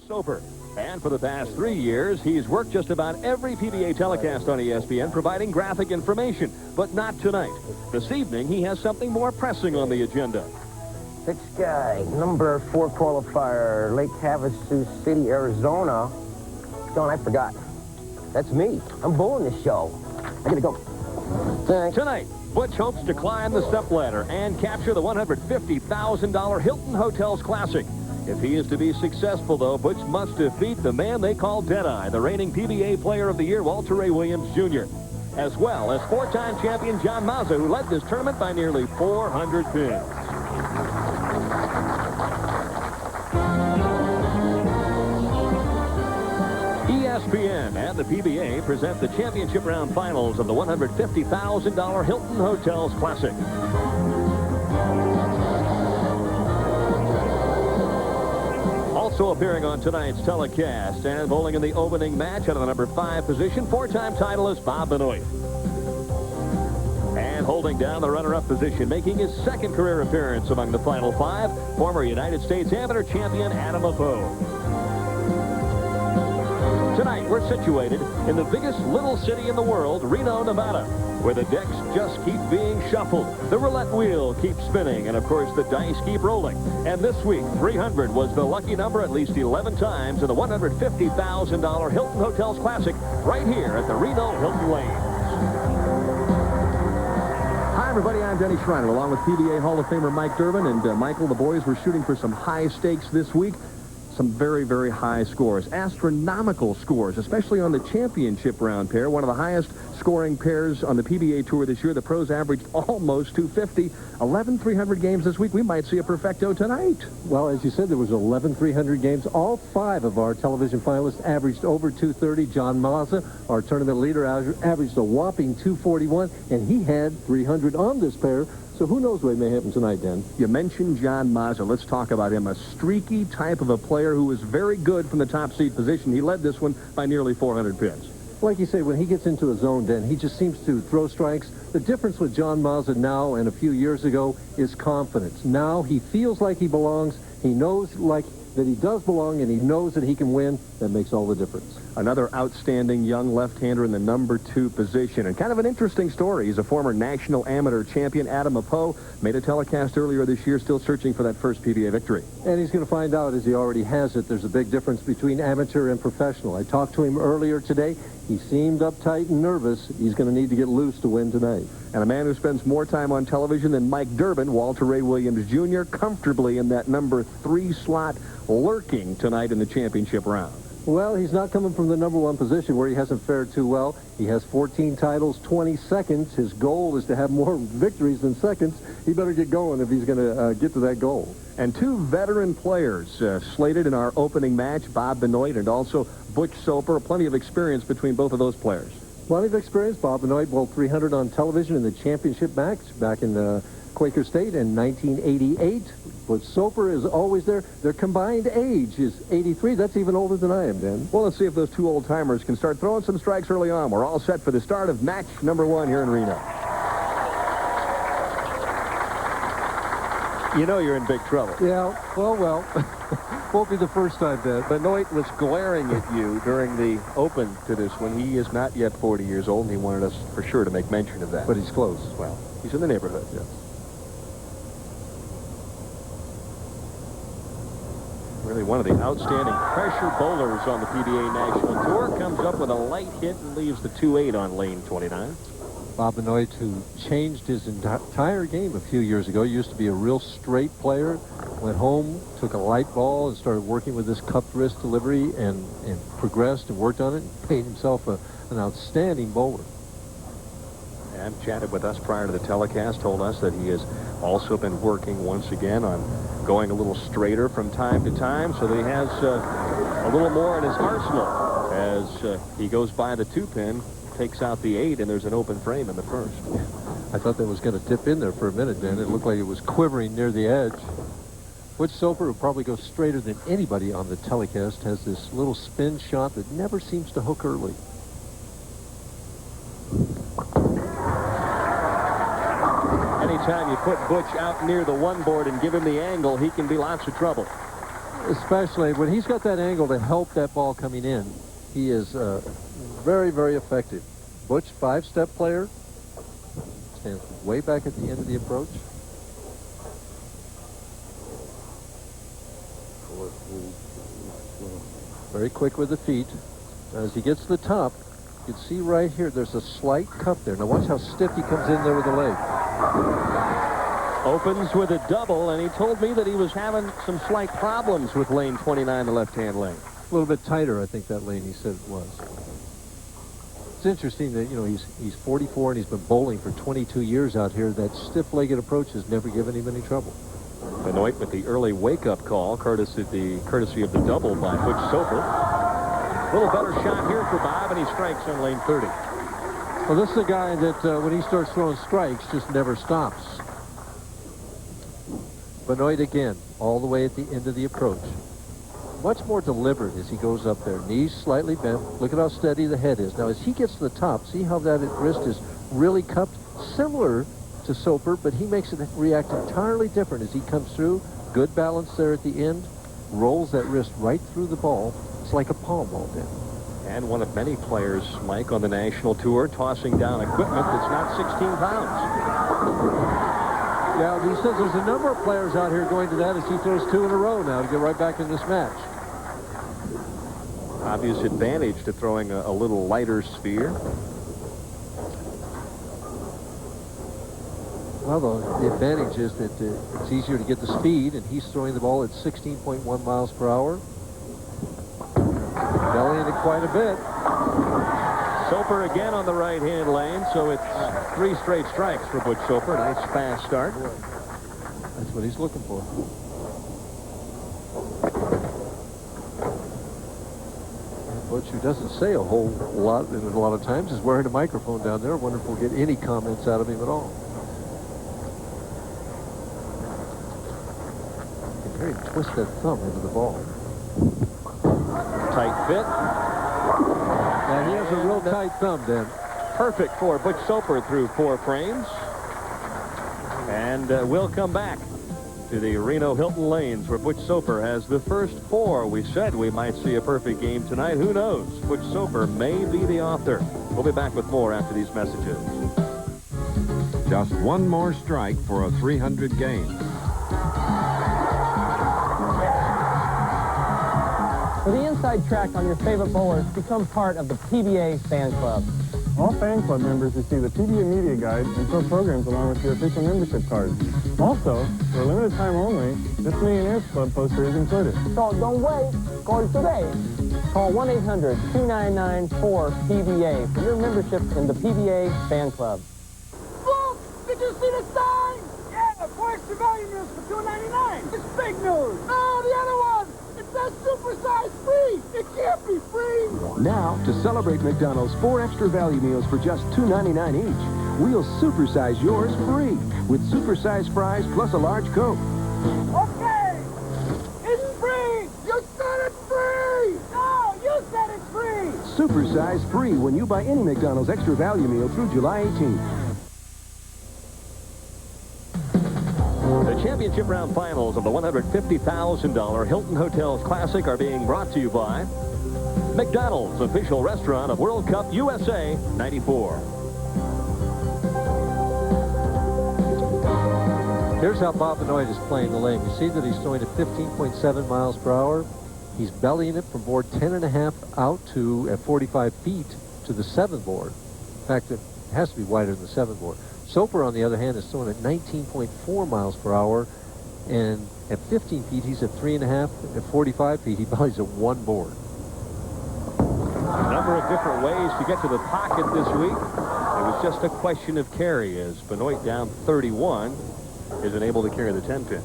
Soper. And for the past 3 years, he's worked just about every PBA telecast on ESPN, providing graphic information. But not tonight. This evening, he has something more pressing on the agenda. This guy, number 4 qualifier, Lake Havasu City, Arizona. John, I forgot. That's me. I'm bowling this show. I gotta go. Thanks. Tonight, Butch hopes to climb the stepladder and capture the $150,000 Hilton Hotels Classic. If he is to be successful, though, Butch must defeat the man they call Deadeye, the reigning PBA Player of the Year, Walter Ray Williams, Jr., as well as 4-time champion John Mazza, who led this tournament by nearly 400 pins. ESPN and the PBA present the championship round finals of the $150,000 Hilton Hotels Classic. Also appearing on tonight's telecast and bowling in the opening match out of the number 5 position, 4-time titleist Bob Benoit. And holding down the runner-up position, making his 2nd career appearance among the final 5, former United States amateur champion Adam Apo. Tonight, we're situated in the biggest little city in the world, Reno, Nevada, where the decks just keep being shuffled, the roulette wheel keeps spinning, and of course the dice keep rolling. And this week, 300 was the lucky number at least 11 times in the $150,000 Hilton Hotels Classic right here at the Reno Hilton Lanes. Hi, everybody. I'm Denny Schreiner, along with PBA Hall of Famer Mike Durbin. And Michael, the boys were shooting for some high stakes this week. Some very, very high scores, astronomical scores, especially on the championship round pair, one of the highest scoring pairs on the PBA Tour this year. The pros averaged almost 250. 11 300 games this week. We might see a perfecto tonight. Well, as you said, there was 11 300 games. All 5 of our television finalists averaged over 230. John Mazza, our tournament leader, averaged a whopping 241, and he had 300 on this pair. So who knows what may happen tonight, Dan? You mentioned John Mazza. Let's talk about him. A streaky type of a player who was very good from the top seed position. He led this one by nearly 400 pins. Like you say, when he gets into a zone, Dan, he just seems to throw strikes. The difference with John Mazza now and a few years ago is confidence. Now he feels like he belongs. He knows that he does belong, and he knows that he can win. That makes all the difference. Another outstanding young left-hander in the number 2 position. And kind of an interesting story. He's a former national amateur champion. Adam Apo made a telecast earlier this year, still searching for that first PBA victory. And he's going to find out, as he already has it, there's a big difference between amateur and professional. I talked to him earlier today. He seemed uptight and nervous. He's going to need to get loose to win tonight. And a man who spends more time on television than Mike Durbin, Walter Ray Williams, Jr., comfortably in that number 3 slot, lurking tonight in the championship round. Well, he's not coming from the number 1 position where he hasn't fared too well. He has 14 titles, 20 seconds. His goal is to have more victories than seconds. He better get going if he's going to get to that goal. And 2 veteran players slated in our opening match, Bob Benoit and also Butch Soper. Plenty of experience between both of those players. Plenty of experience. Bob Benoit bowled 300 on television in the championship match back in Quaker State in 1988. Butch Soper is always there. Their combined age is 83. That's even older than I am, Dan. Well, let's see if those 2 old-timers can start throwing some strikes early on. We're all set for the start of match number 1 here in Reno. You know you're in big trouble. Yeah, well. Won't be the first time, Dan. Benoit was glaring at you during the open to this one. He is not yet 40 years old, and he wanted us for sure to make mention of that. But he's close. Well, he's in the neighborhood. Yes. Really one of the outstanding pressure bowlers on the PBA National Tour. Comes up with a light hit and leaves the 2-8 on lane 29. Bob Benoit, who changed his entire game a few years ago. He used to be a real straight player. Went home, took a light ball, and started working with this cupped wrist delivery and progressed and worked on it and made himself an outstanding bowler. And chatted with us prior to the telecast, told us that he has also been working once again on going a little straighter from time to time, so that he has a little more in his arsenal as he goes by the 2-pin, takes out the 8, and there's an open frame in the first. I thought that was going to dip in there for a minute, Dan. It looked like it was quivering near the edge. Butch Soper, who probably goes straighter than anybody on the telecast, has this little spin shot that never seems to hook early. Anytime you put Butch out near the 1 board and give him the angle, he can be lots of trouble. Especially when he's got that angle to help that ball coming in. He is very, very effective. Butch, 5-step player. Stands way back at the end of the approach. Very quick with the feet. As he gets to the top, you can see right here, there's a slight cup there. Now watch how stiff he comes in there with the leg. Opens with a double, and he told me that he was having some slight problems with lane 29, the left-hand lane. A little bit tighter, I think, that lane he said it was. It's interesting that, you know, he's 44 and he's been bowling for 22 years out here. That stiff-legged approach has never given him any trouble. Benoit with the early wake-up call, courtesy of the double by Butch Soper. A little better shot here for Bob, and he strikes on lane 30. Well, this is a guy that when he starts throwing strikes, just never stops. Benoit again, all the way at the end of the approach. Much more deliberate as he goes up there. Knees slightly bent. Look at how steady the head is. Now, as he gets to the top, see how that wrist is really cupped? Similar to Soper, but he makes it react entirely different as he comes through. Good balance there at the end. Rolls that wrist right through the ball. It's like a palm ball then. And one of many players, Mike, on the national tour, tossing down equipment that's not 16 pounds. Yeah, he says there's a number of players out here going to that as he throws 2 in a row now to get right back in this match. Obvious advantage to throwing a little lighter sphere. Well, the advantage is that it's easier to get the speed, and he's throwing the ball at 16.1 miles per hour. Bellying it quite a bit. Soper again on the right-hand lane, so it's 3 straight strikes for Butch Soper. Nice fast start. That's what he's looking for. And Butch, who doesn't say a whole lot, and a lot of times is wearing a microphone down there. I wonder if we'll get any comments out of him at all. You can hear him twist that thumb into the ball. Tight fit. And he has a real tight thumb, Dan. Perfect for Butch Soper through 4 frames. And we'll come back to the Reno Hilton Lanes, where Butch Soper has the first 4. We said we might see a perfect game tonight. Who knows? Butch Soper may be the author. We'll be back with more after these messages. Just one more strike for a 300 game. For the inside track on your favorite bowlers, become part of the PBA Fan Club. All fan club members receive a PBA media guide and pro programs along with your official membership card. Also, for a limited time only, this Millionaires Club poster is included. So don't wait. Call today. Call 1-800-299-4PBA for your membership in the PBA Fan Club. Look! Did you see the sign? Yeah, 4 extra value meals for $2.99. It's big news. Oh, the other one! It says supersize free! It can't be free! Now, to celebrate McDonald's 4 extra value meals for just $2.99 each, we'll supersize yours free with supersized fries plus a large Coke. Okay! It's free! You said it's free! No, you said it's free! Supersize free when you buy any McDonald's extra value meal through July 18th. The championship round finals of the $150,000 Hilton Hotel Classic are being brought to you by McDonald's, official restaurant of World Cup USA '94. Here's how Bob Benoit is playing the lane. You see that he's throwing at 15.7 miles per hour. He's bellying it from board 10.5 out to at 45 feet to the 7th board. In fact, it has to be wider than the 7th board. Soper, on the other hand, is throwing at 19.4 miles per hour, and at 15 feet, he's at 3.5. At 45 feet, he bellies at 1 board. A number of different ways to get to the pocket this week. It was just a question of carry, as Benoit, down 31, isn't able to carry the 10-pin.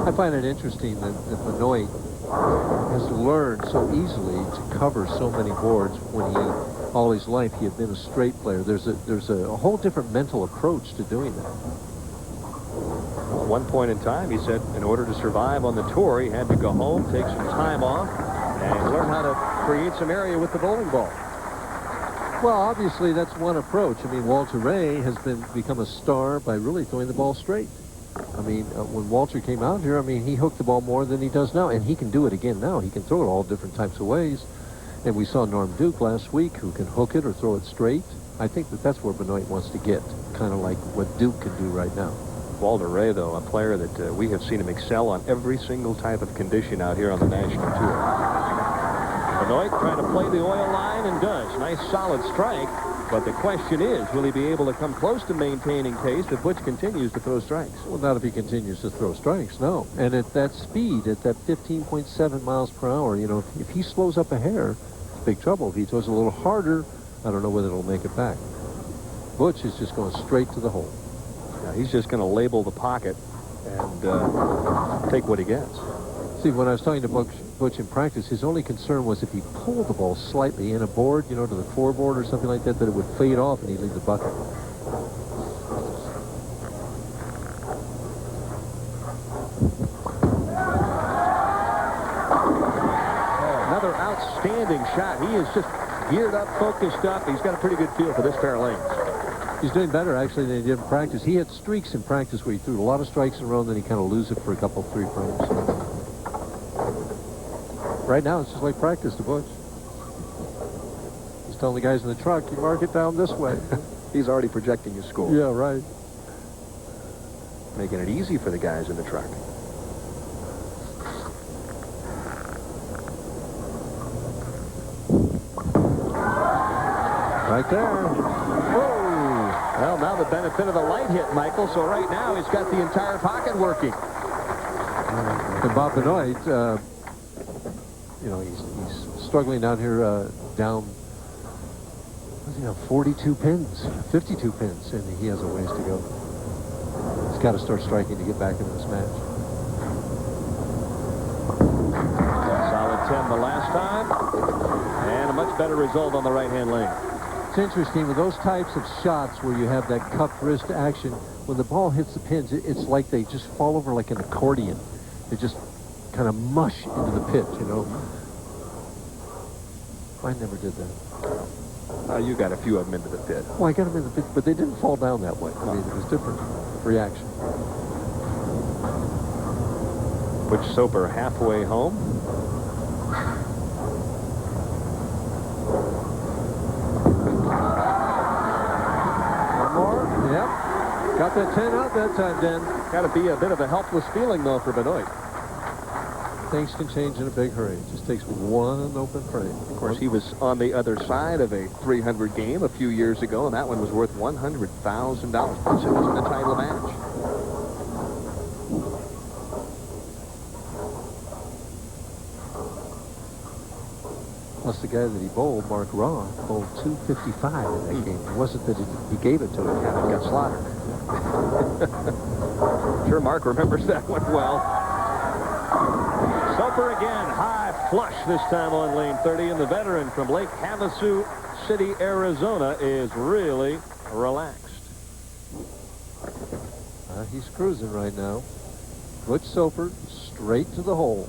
I find it interesting that Benoit has learned so easily to cover so many boards when all his life he had been a straight player. There's a whole different mental approach to doing that. At one point in time, he said in order to survive on the tour, he had to go home, take some time off, and learn how to create some area with the bowling ball. Well, obviously, that's one approach. I mean, Walter Ray has become a star by really throwing the ball straight. I mean, when Walter came out here, I mean, he hooked the ball more than he does now, and he can do it again now. He can throw it all different types of ways. And we saw Norm Duke last week, who can hook it or throw it straight. I think that's where Benoit wants to get, kind of like what Duke can do right now. Walter Ray, though, a player that we have seen him excel on every single type of condition out here on the national tour. Benoit trying to play the oil line and does. Nice solid strike. But the question is, will he be able to come close to maintaining pace if Butch continues to throw strikes? Well, not if he continues to throw strikes, no. And at that speed, at that 15.7 miles per hour, you know, if he slows up a hair, it's big trouble. If he throws a little harder, I don't know whether it'll make it back. Butch is just going straight to the hole. Yeah, he's just going to label the pocket and take what he gets. See, when I was talking to Butch in practice, his only concern was if he pulled the ball slightly in a board, you know, to the floorboard or something like that, that it would fade off and he'd leave the bucket. Another outstanding shot. He is just geared up, focused up. He's got a pretty good feel for this pair of lanes. He's doing better, actually, than he did in practice. He had streaks in practice where he threw a lot of strikes in a row, and then he kind of lose it for a couple, 3 frames. Right now, it's just like practice to Butch. He's telling the guys in the truck, you mark it down this way. He's already projecting his score. Yeah, right. Making it easy for the guys in the truck. Right there. Whoa! Well, now the benefit of the light hit, Michael. So right now, he's got the entire pocket working. And Bob Benoit, you know, he's struggling down here, down, what's he now, 42 pins, 52 pins, and he has a ways to go. He's got to start striking to get back into this match. Solid 10 the last time, and a much better result on the right-hand lane. It's interesting with those types of shots where you have that cupped wrist action, when the ball hits the pins, it's like they just fall over like an accordion. They just kind of mush into the pitch, you know. I never did that. You got a few of them into the pit. Well, I got them in the pit, but they didn't fall down that way. I mean, it was different reaction. Butch Soper halfway home. One more. Yep. Got that 10 out that time, Dan. Got to be a bit of a helpless feeling, though, for Benoit. Things can change in a big hurry. It just takes one open frame. Of course, he was on the other side of a 300 game a few years ago, and that one was worth $100,000. Plus, it wasn't a title match. Plus, the guy that he bowled, Mark Raw, bowled 255 in that game. It wasn't that he gave it to him. He got slaughtered. Sure, Mark remembers that one well. Soper again, high flush this time on lane 30, and the veteran from Lake Havasu City, Arizona, is really relaxed. He's cruising right now. Butch Soper straight to the hole.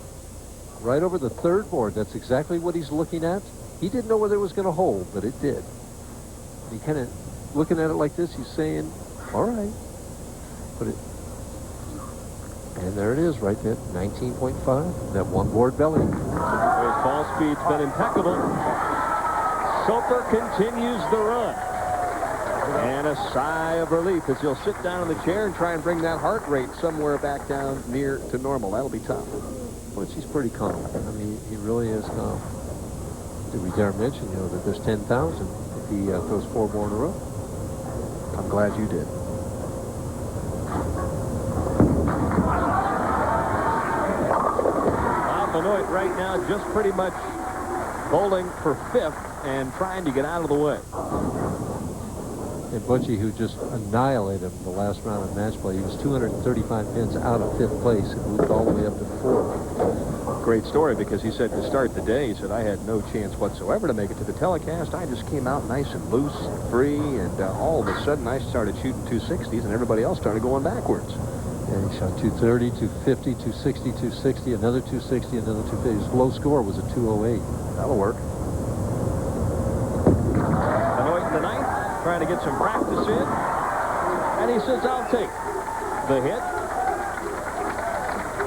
Right over the third board. That's exactly what he's looking at. He didn't know whether it was going to hold, but it did. He kind of looking at it like this. He's saying, all right. Put it. And there it is right there, 19.5. That one board belly. His ball speed's been impeccable. Soper continues the run. And a sigh of relief as he'll sit down in the chair and try and bring that heart rate somewhere back down near to normal. That'll be tough. But he's pretty calm. I mean, he really is calm. Did we dare mention, you know, that there's 10,000 if he throws 4 more in a row? I'm glad you did. Benoit right now just pretty much bowling for 5th and trying to get out of the way. And Butchie, who just annihilated him the last round of match play, he was 235 pins out of 5th place and moved all the way up to 4th. Great story, because he said to start the day, he said, I had no chance whatsoever to make it to the telecast. I just came out nice and loose and free, and all of a sudden I started shooting 260s and everybody else started going backwards. Yeah, he shot 230, 250, 260, 260, another 260, another 250. His low score was a 208. That'll work. Benoit in the 9th, trying to get some practice in. And he says, I'll take the hit.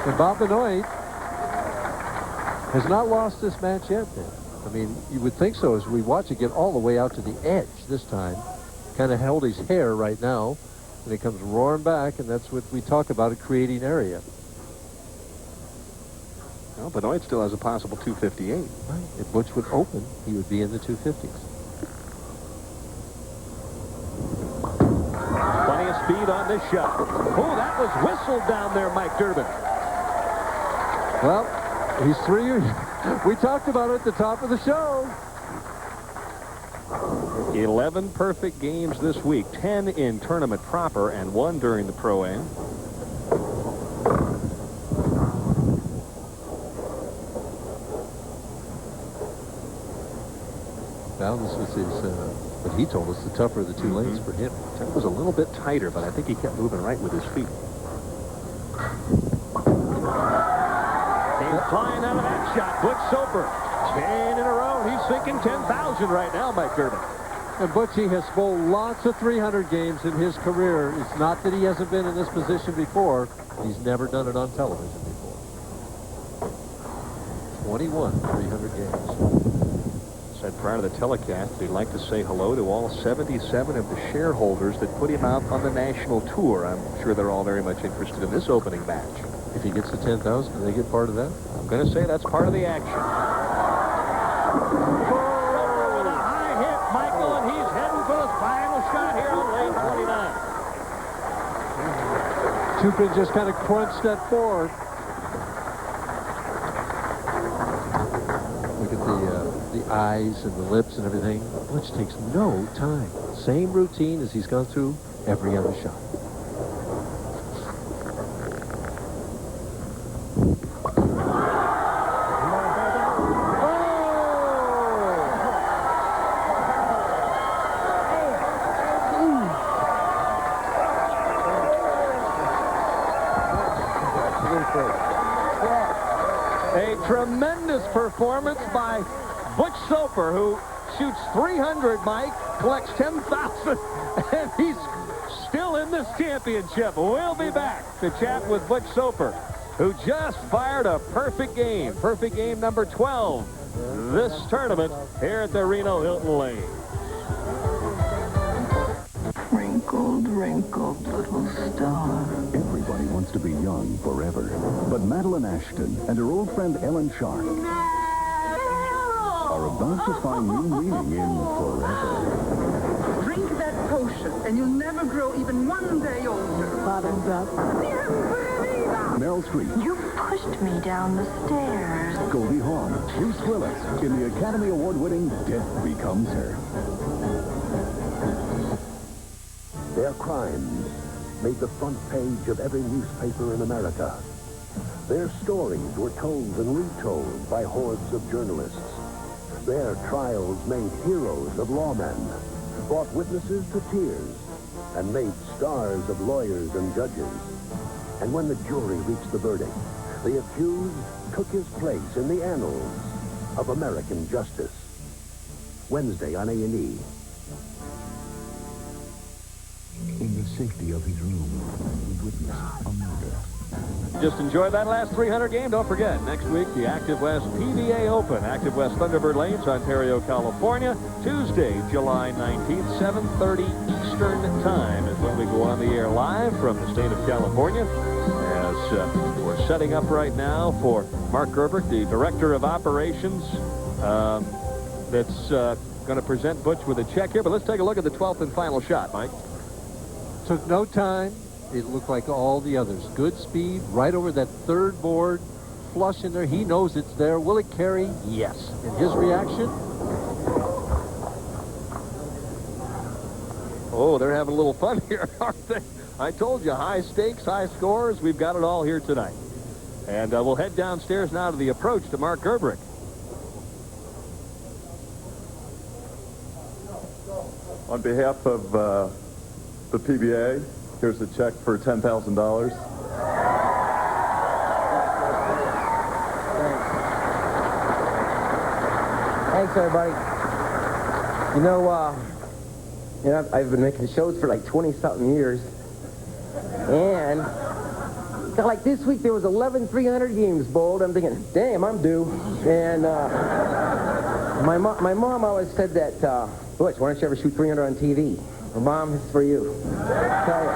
And Bob Benoit has not lost this match yet, then. I mean, you would think so as we watch it get all the way out to the edge this time. Kind of held his hair right now, and it comes roaring back, and that's what we talk about, creating area. Well, Benoit still has a possible 258. Right. If Butch would open, he would be in the 250s. Plenty of speed on this shot. Oh, that was whistled down there, Mike Durbin. Well, he's 3 years. We talked about it at the top of the show. 11 perfect games this week, 10 in tournament proper, and 1 during the Pro-Am. Now this was his, what he told us, the tougher of the 2 lanes for him. It was a little bit tighter, but I think he kept moving right with his feet. Came flying out of that shot. Butch Soper, 10 in a row. He's thinking 10,000 right now, Mike Durbin. And Butchie has bowled lots of 300 games in his career. It's not that he hasn't been in this position before. He's never done it on television before. 21 300 games. Said prior to the telecast that he'd like to say hello to all 77 of the shareholders that put him out on the national tour. I'm sure they're all very much interested in this opening match. If he gets to 10,000, do they get part of that? I'm going to say that's part of the action. Soper with a high hit, Michael, and he's heading for the final shot here on lane 29. Tupin just kind of crunched that forward. Look at the eyes and the lips and everything. Butch takes no time. Same routine as he's gone through every other shot. A tremendous performance by Butch Soper, who shoots 300, Mike, collects 10,000, and he's still in this championship. We'll be back to chat with Butch Soper, who just fired a perfect game number 12 this tournament here at the Reno Hilton Lanes. Wrinkled, wrinkled little star. Everybody wants to be young forever. But Madeline Ashton and her old friend Ellen Sharp are about to find new meaning in forever. Drink that potion, and you'll never grow even 1 day older. Bottoms up. Meryl Streep. You pushed me down the stairs. Goldie Hawn. Bruce Willis in the Academy Award-winning Death Becomes Her. Their crimes made the front page of every newspaper in America. Their stories were told and retold by hordes of journalists. Their trials made heroes of lawmen, brought witnesses to tears, and made stars of lawyers and judges. And when the jury reached the verdict, the accused took his place in the annals of American justice. Wednesday on A&E. In the safety of his room, he witnessed a murder. Just enjoy that last 300 game. Don't forget, next week, the Active West PBA Open. Active West Thunderbird Lanes, Ontario, California. Tuesday, July 19th, 7:30 Eastern Time is when we go on the air live from the state of California. As we're setting up right now for Mark Gerber, the Director of Operations, that's going to present Butch with a check here. But let's take a look at the 12th and final shot, Mike. Took no time. It looked like all the others. Good speed, right over that third board, flush in there. He knows it's there. Will it carry? Yes. And his reaction? Oh, they're having a little fun here, aren't they? I told you, high stakes, high scores. We've got it all here tonight. And we'll head downstairs now to the approach to Mark Gerbrick. On behalf of the PBA, here's a check for $10,000. Thanks, everybody. You know, I've been making shows for like 20-something years. And Now, like this week, there was 11 300 games bowled. I'm thinking, damn, I'm due. And my mom always said that, Butch, why don't you ever shoot 300 on TV? Well, Mom, this is for you. Tell you.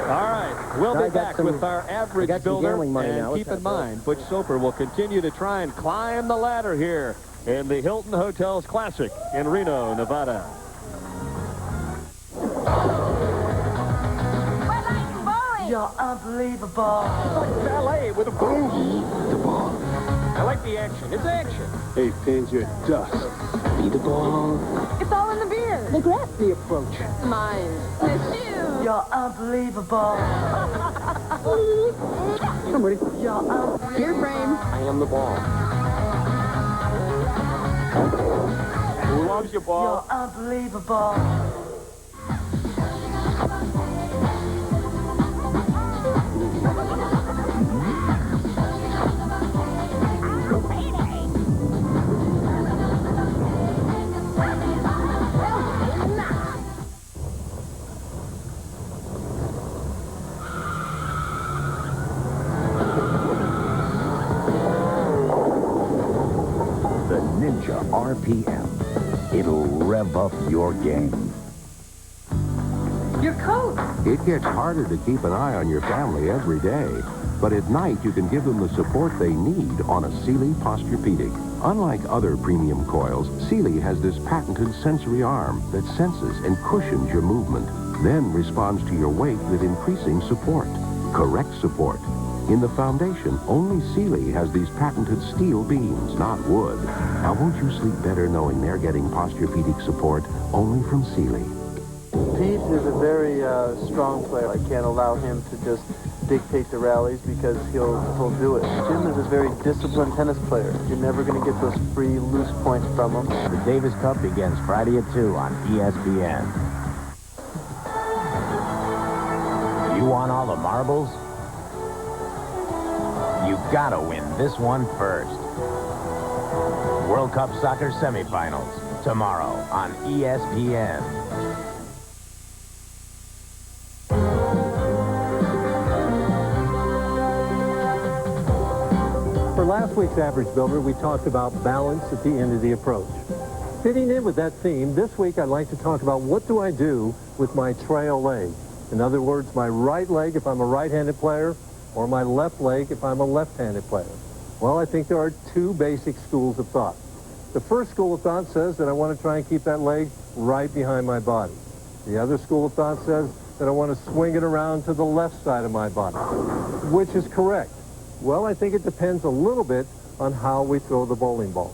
All right, we'll be back with our average builder, and keep in mind, Butch Soper will continue to try and climb the ladder here in the Hilton Hotels Classic in Reno, Nevada. You're unbelievable. Ballet with a boom. The ball. I like the action. It's action. Hey, Pins, you're dust. Be the ball. It's all in the beer. The grab. The approach. Mine. The shoe. You're unbelievable. Somebody. You're unbelievable. Beer frame. I am the ball. Who loves your ball? You're unbelievable. Ninja RPM. It'll rev up your game. Your coat. It gets harder to keep an eye on your family every day, but at night you can give them the support they need on a Sealy Posturepedic. Unlike other premium coils, Sealy has this patented sensory arm that senses and cushions your movement, then responds to your weight with increasing support. Correct support. In the foundation, only Sealy has these patented steel beams, not wood. Now, won't you sleep better knowing they're getting Posturepedic support only from Sealy? Pete is a very strong player. I can't allow him to just dictate the rallies because he'll do it. Jim is a very disciplined tennis player. You're never going to get those free loose points from him. The Davis Cup begins Friday at 2 on ESPN. You want all the marbles? You gotta win this one first. World Cup Soccer Semifinals, tomorrow on ESPN. For last week's Average Builder, we talked about balance at the end of the approach. Fitting in with that theme, this week I'd like to talk about what do I do with my trail leg. In other words, my right leg if I'm a right-handed player, or my left leg if I'm a left-handed player. Well, I think there are two basic schools of thought. The first school of thought says that I want to try and keep that leg right behind my body. The other school of thought says that I want to swing it around to the left side of my body. Which is correct? Well, I think it depends a little bit on how we throw the bowling ball.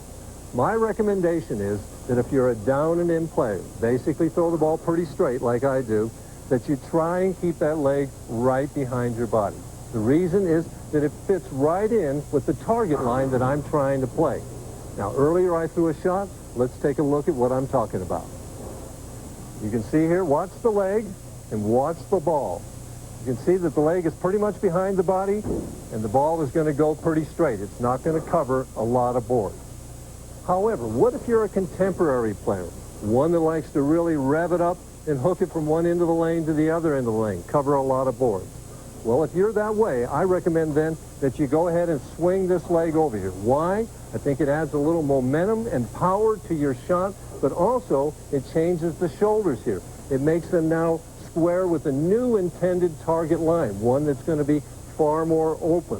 My recommendation is that if you're a down and in player, basically throw the ball pretty straight like I do, that you try and keep that leg right behind your body. The reason is that it fits right in with the target line that I'm trying to play. Now, earlier I threw a shot. Let's take a look at what I'm talking about. You can see here, watch the leg and watch the ball. You can see that the leg is pretty much behind the body, and the ball is going to go pretty straight. It's not going to cover a lot of boards. However, what if you're a contemporary player, one that likes to really rev it up and hook it from one end of the lane to the other end of the lane, cover a lot of boards? Well, if you're that way, I recommend then that you go ahead and swing this leg over here. Why? I think it adds a little momentum and power to your shot, but also it changes the shoulders here. It makes them now square with a new intended target line, one that's going to be far more open.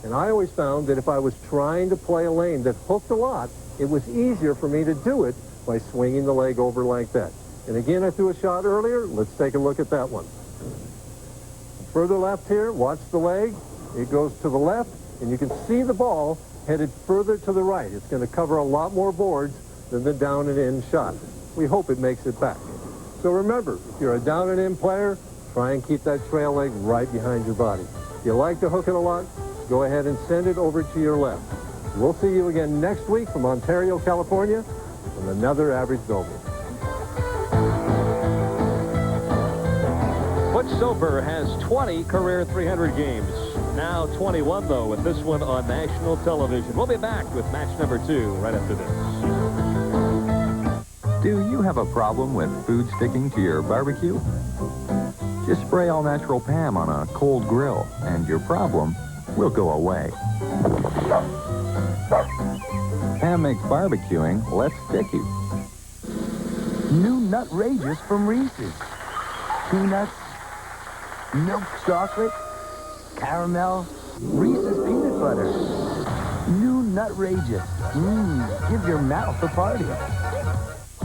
And I always found that if I was trying to play a lane that hooked a lot, it was easier for me to do it by swinging the leg over like that. And again, I threw a shot earlier. Let's take a look at that one. Further left here, watch the leg. It goes to the left, and you can see the ball headed further to the right. It's going to cover a lot more boards than the down and in shot. We hope it makes it back. So remember, if you're a down and in player, try and keep that trail leg right behind your body. If you like to hook it a lot, go ahead and send it over to your left. We'll see you again next week from Ontario, California, on another Average Builder. Butch Soper has 20 career 300 games. Now 21, though, with this one on national television. We'll be back with match number 2 right after this. Do you have a problem with food sticking to your barbecue? Just spray All Natural Pam on a cold grill, and your problem will go away. Pam makes barbecuing less sticky. New Nutrageous from Reese's. Peanuts, milk chocolate, caramel, Reese's peanut butter. New Nutrageous. Give your mouth a party.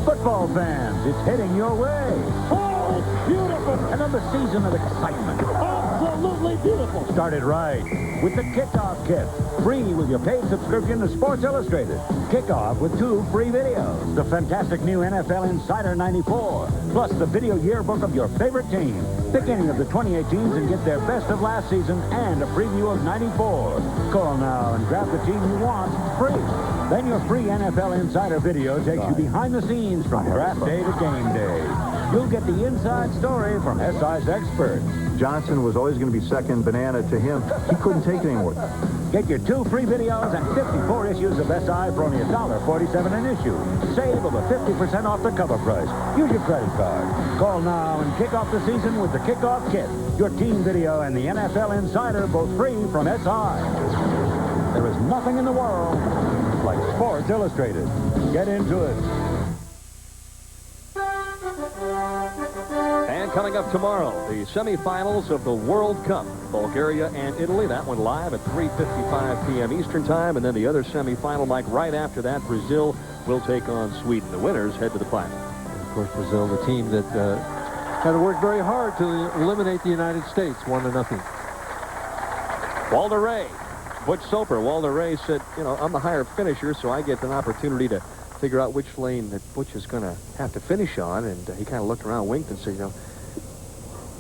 Football fans, it's heading your way. Oh, beautiful. Another season of excitement. Absolutely beautiful. Started right with the Kickoff Kit. Free with your paid subscription to Sports Illustrated. Kickoff with 2 free videos. The fantastic new NFL Insider 94. Plus the video yearbook of your favorite team. Pick any of the 28 teams and get their best of last season and a preview of 94. Call now and grab the team you want free. Then your free NFL Insider video takes you behind the scenes from draft day to game day. You'll get the inside story from SI's experts. Johnson was always going to be second banana to him. He couldn't take it anymore. Get your 2 free videos and 54 issues of SI for only $1.47 an issue. Save over 50% off the cover price. Use your credit card. Call now and kick off the season with the Kickoff Kit. Your team video and the NFL Insider both free from SI. There is nothing in the world like Sports Illustrated. Get into it. And coming up tomorrow, the semifinals of the World Cup. Bulgaria and Italy. That one live at 3:55 p.m. Eastern Time. And then the other semifinal, Mike, right after that, Brazil will take on Sweden. The winners head to the final. And of course, Brazil, the team that had to work very hard to eliminate the United States, 1-0. Walter Ray. Butch Soper. Walter Ray said, you know, I'm the higher finisher, so I get an opportunity to figure out which lane that Butch is going to have to finish on. And he kind of looked around, winked, and said, you know,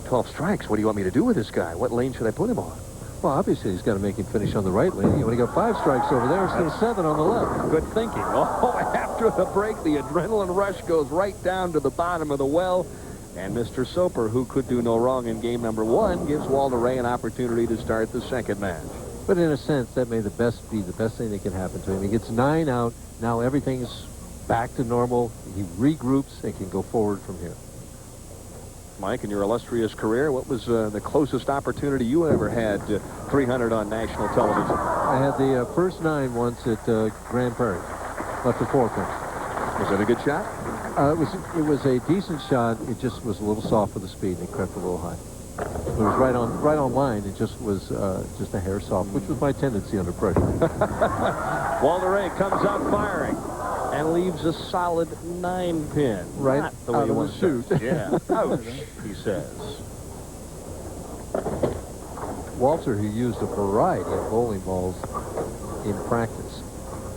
12 strikes. What do you want me to do with this guy? What lane should I put him on? Well, obviously, he's got to make him finish on the right lane. You only got 5 strikes over there instead of 7 on the left. Good thinking. Oh, after the break, the adrenaline rush goes right down to the bottom of the well. And Mr. Soper, who could do no wrong in game number 1, gives Walter Ray an opportunity to start the second match. But in a sense, that may be the best thing that can happen to him. He gets 9 out. Now everything's back to normal. He regroups and can go forward from here. Mike, in your illustrious career, what was the closest opportunity you ever had to 300 on national television? I had the first 9 once at Grand Prairie. Left the 4 pin. Was that a good shot? It was a decent shot. It just was a little soft for the speed and it crept a little high. It was right on line. It just was just a hair soft, which was my tendency under pressure. Walter Ray comes out firing and leaves a solid 9-pin. Right Not the way out you of want the to chute. Yeah. Ouch, he says. Walter, who used a variety of bowling balls in practice.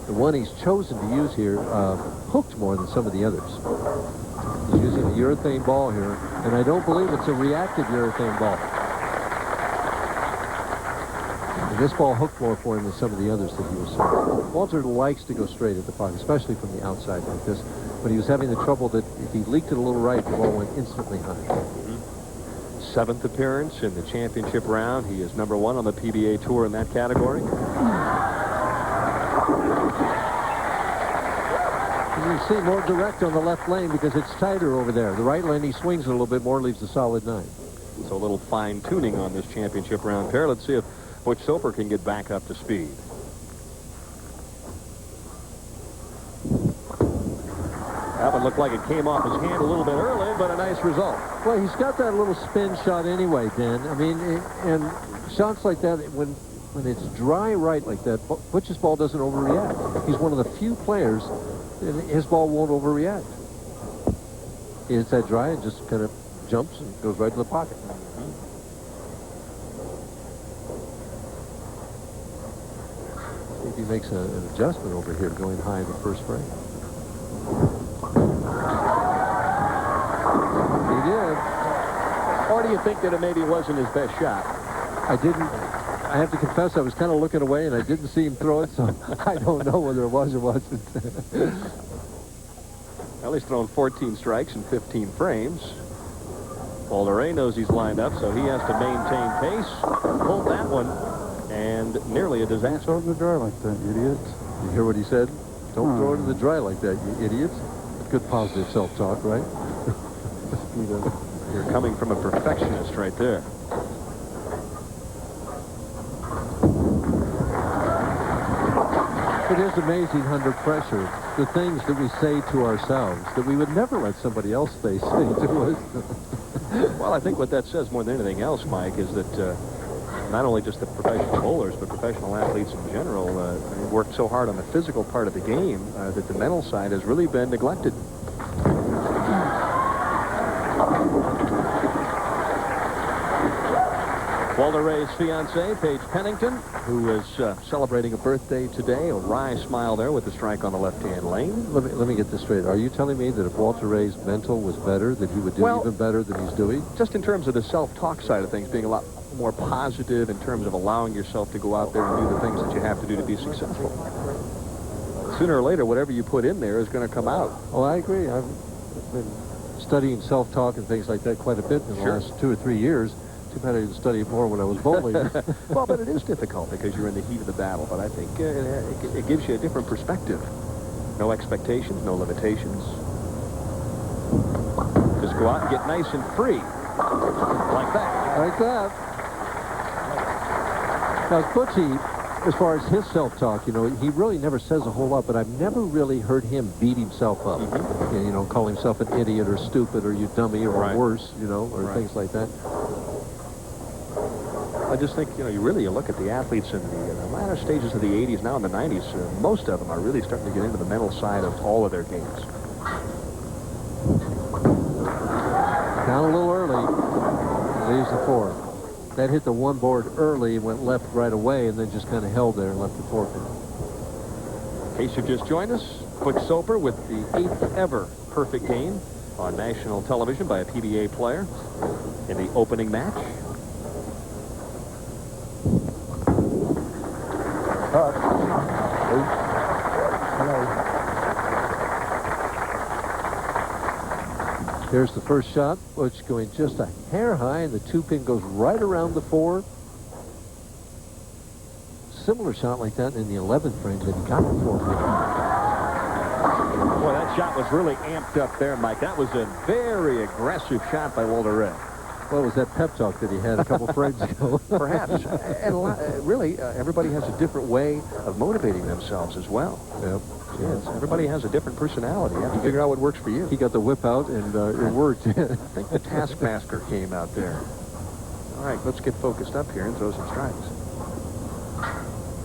The one he's chosen to use here hooked more than some of the others. He's using a urethane ball here, and I don't believe it's a reactive urethane ball. And this ball hooked more for him than some of the others that he was serving. Walter likes to go straight at the puck, especially from the outside like this, but he was having the trouble that if he leaked it a little right, the ball went instantly high. 7th appearance in the championship round. He is number 1 on the PBA Tour in that category. You see more direct on the left lane because it's tighter over there. The right lane, he swings it a little bit more, leaves a solid 9. So a little fine-tuning on this championship round pair. Let's see if Butch Soper can get back up to speed. That one looked like it came off his hand a little bit early, but a nice result. Well, he's got that little spin shot anyway, Dan. I mean, and shots like that, when it's dry right like that, Butch's ball doesn't overreact. He's one of the few players and his ball won't overreact. It's that dry and just kind of jumps and goes right to the pocket. See if he makes an adjustment over here going high in the first frame. He did. Or do you think that it maybe wasn't his best shot? I didn't. I have to confess, I was kind of looking away, and I didn't see him throw it, so I don't know whether it was or wasn't. Well, he's thrown 14 strikes in 15 frames. Walter Ray knows he's lined up, so he has to maintain pace. Pulled that one, and nearly a disaster. Don't throw it in the dry like that, you idiots. You hear what he said? Don't throw it in the dry like that, you idiots. good positive self-talk, right? You're coming from a perfectionist right there. It is amazing under pressure, the things that we say to ourselves that we would never let somebody else say to us. Well, I think what that says more than anything else, Mike, is that not only just the professional bowlers, but professional athletes in general work so hard on the physical part of the game that the mental side has really been neglected. Walter Ray's fiancée, Paige Pennington, who is celebrating a birthday today. A wry smile there with the strike on the left-hand lane. Let me get this straight. Are you telling me that if Walter Ray's mental was better, that he would do even better than he's doing? Just in terms of the self-talk side of things, being a lot more positive in terms of allowing yourself to go out there and do the things that you have to do to be successful. Sooner or later, whatever you put in there is going to come out. Oh, I agree. I've been studying self-talk and things like that quite a bit in the last 2 or 3 years. Too bad I didn't study it more when I was bowling. Well, but it is difficult because you're in the heat of the battle. But I think it gives you a different perspective. No expectations, no limitations. Just go out and get nice and free. Like that. Like that. Now, Butchie, as far as his self-talk, you know, he really never says a whole lot, but I've never really heard him beat himself up. You know, call himself an idiot or stupid or you dummy or worse, you know, or things like that. I just think, you know, you look at the athletes in the latter stages of the 80s, now in the 90s, most of them are really starting to get into the mental side of all of their games. Down a little early, leaves the 4. That hit the 1 board early and went left right away and then just kind of held there and left the 4 pin. In case you've just joined us, Butch Soper with the 8th ever perfect game on national television by a PBA player in the opening match. There's the first shot, Butch going just a hair high, and the 2 pin goes right around the 4. Similar shot like that in the 11th frame that he got the 4 pin. Boy, that shot was really amped up there, Mike. That was a very aggressive shot by Walter Ray. Well, it was that pep talk that he had a couple frames ago. Perhaps. And really, everybody has a different way of motivating themselves as well. Yep. Yes, everybody has a different personality. You have to figure out what works for you. He got the whip out, and it worked. I think the Taskmaster came out there. All right, let's get focused up here and throw some strikes.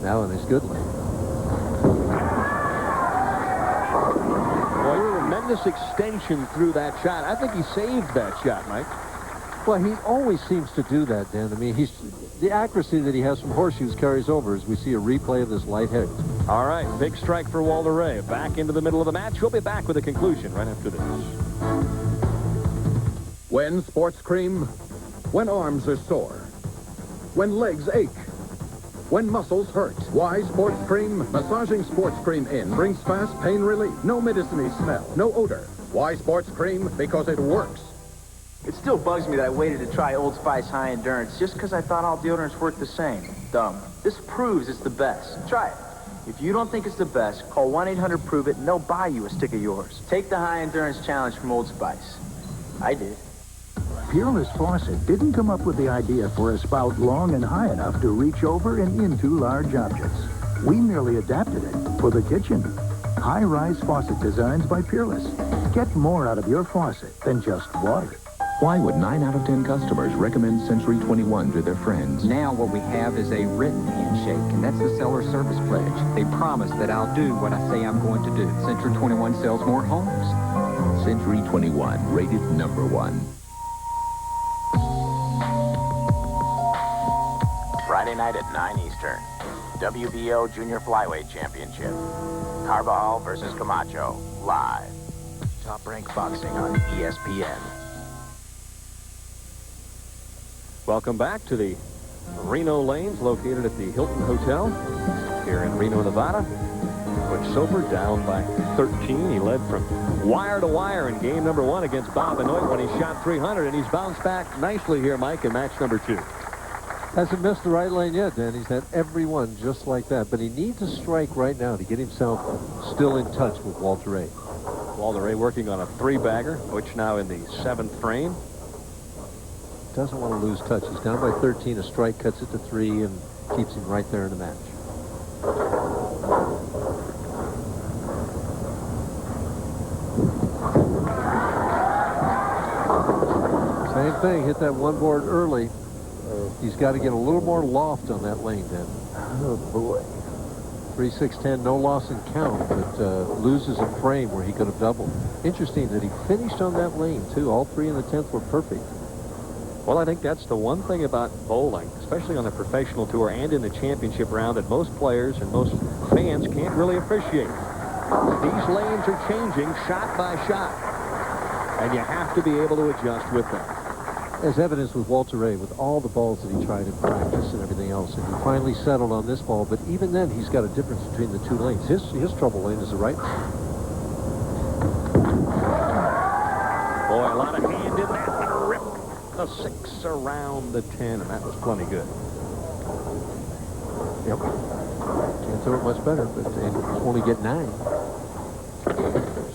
Now in his good lane. Boy, tremendous extension through that shot. I think he saved that shot, Mike. Well, he always seems to do that, Dan. I mean, the accuracy that he has from horseshoes carries over as we see a replay of this light hit. All right, big strike for Walter Ray. Back into the middle of the match. We'll be back with a conclusion right after this. When sports cream, when arms are sore, when legs ache, when muscles hurt. Why sports cream? Massaging sports cream in brings fast pain relief. No medicine-y smell, no odor. Why sports cream? Because it works. It still bugs me that I waited to try Old Spice High Endurance just because I thought all deodorants worked the same. Dumb. This proves it's the best. Try it. If you don't think it's the best, call 1-800-PROVE-IT and they'll buy you a stick of yours. Take the High Endurance Challenge from Old Spice. I did. Peerless Faucet didn't come up with the idea for a spout long and high enough to reach over and into large objects. We merely adapted it for the kitchen. High-rise faucet designs by Peerless. Get more out of your faucet than just water. Why would 9 out of 10 customers recommend Century 21 to their friends? Now what we have is a written handshake, and that's the seller service pledge. They promise that I'll do what I say I'm going to do. Century 21 sells more homes. Century 21, rated #1. Friday night at 9 Eastern. WBO Junior Flyweight Championship. Carbajal versus Camacho. Live. Top Rank Boxing on ESPN. Welcome back to the Reno Lanes, located at the Hilton Hotel here in Reno, Nevada. Butch Soper down by 13. He led from wire to wire in game number 1 against Bob Benoit when he shot 300, and he's bounced back nicely here, Mike, in match number 2. Hasn't missed the right lane yet, Dan. He's had every one just like that, but he needs a strike right now to get himself still in touch with Walter Ray. Walter working on a 3-bagger, which now in the 7th frame. Doesn't want to lose touch. He's down by 13. A strike cuts it to 3 and keeps him right there in the match. Same thing. Hit that one board early. He's got to get a little more loft on that lane then. Oh, boy. 3-6-10, no loss in count, but loses a frame where he could have doubled. Interesting that he finished on that lane, too. All 3 in the 10th were perfect. Well, I think that's the one thing about bowling, especially on the professional tour and in the championship round, that most players and most fans can't really appreciate. These lanes are changing shot by shot, and you have to be able to adjust with them. As evidence with Walter Ray, with all the balls that he tried in practice and everything else, and he finally settled on this ball, but even then he's got a difference between the 2 lanes. His trouble lane is the right lane. Boy, a lot of hand in that one. Rip the 6 around the 10, and that was plenty good. Yep. Can't throw it much better, but only get 9.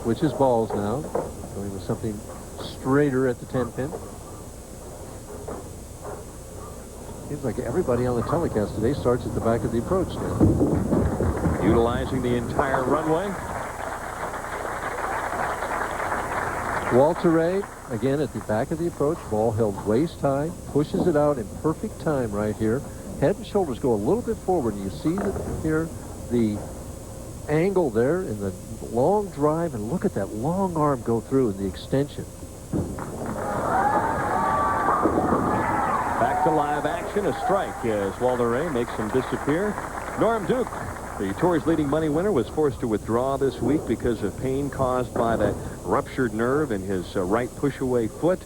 Switches balls now, going with something straighter at the 10 pin. Seems like everybody on the telecast today starts at the back of the approach now. Utilizing the entire runway. Walter Ray, again at the back of the approach, ball held waist high, pushes it out in perfect time right here. Head and shoulders go a little bit forward, and you see that here the angle there in the long drive, and look at that long arm go through in the extension. Back to live action, a strike as Walter Ray makes him disappear. Norm Duke, the tour's leading money winner, was forced to withdraw this week because of pain caused by that ruptured nerve in his right push-away foot.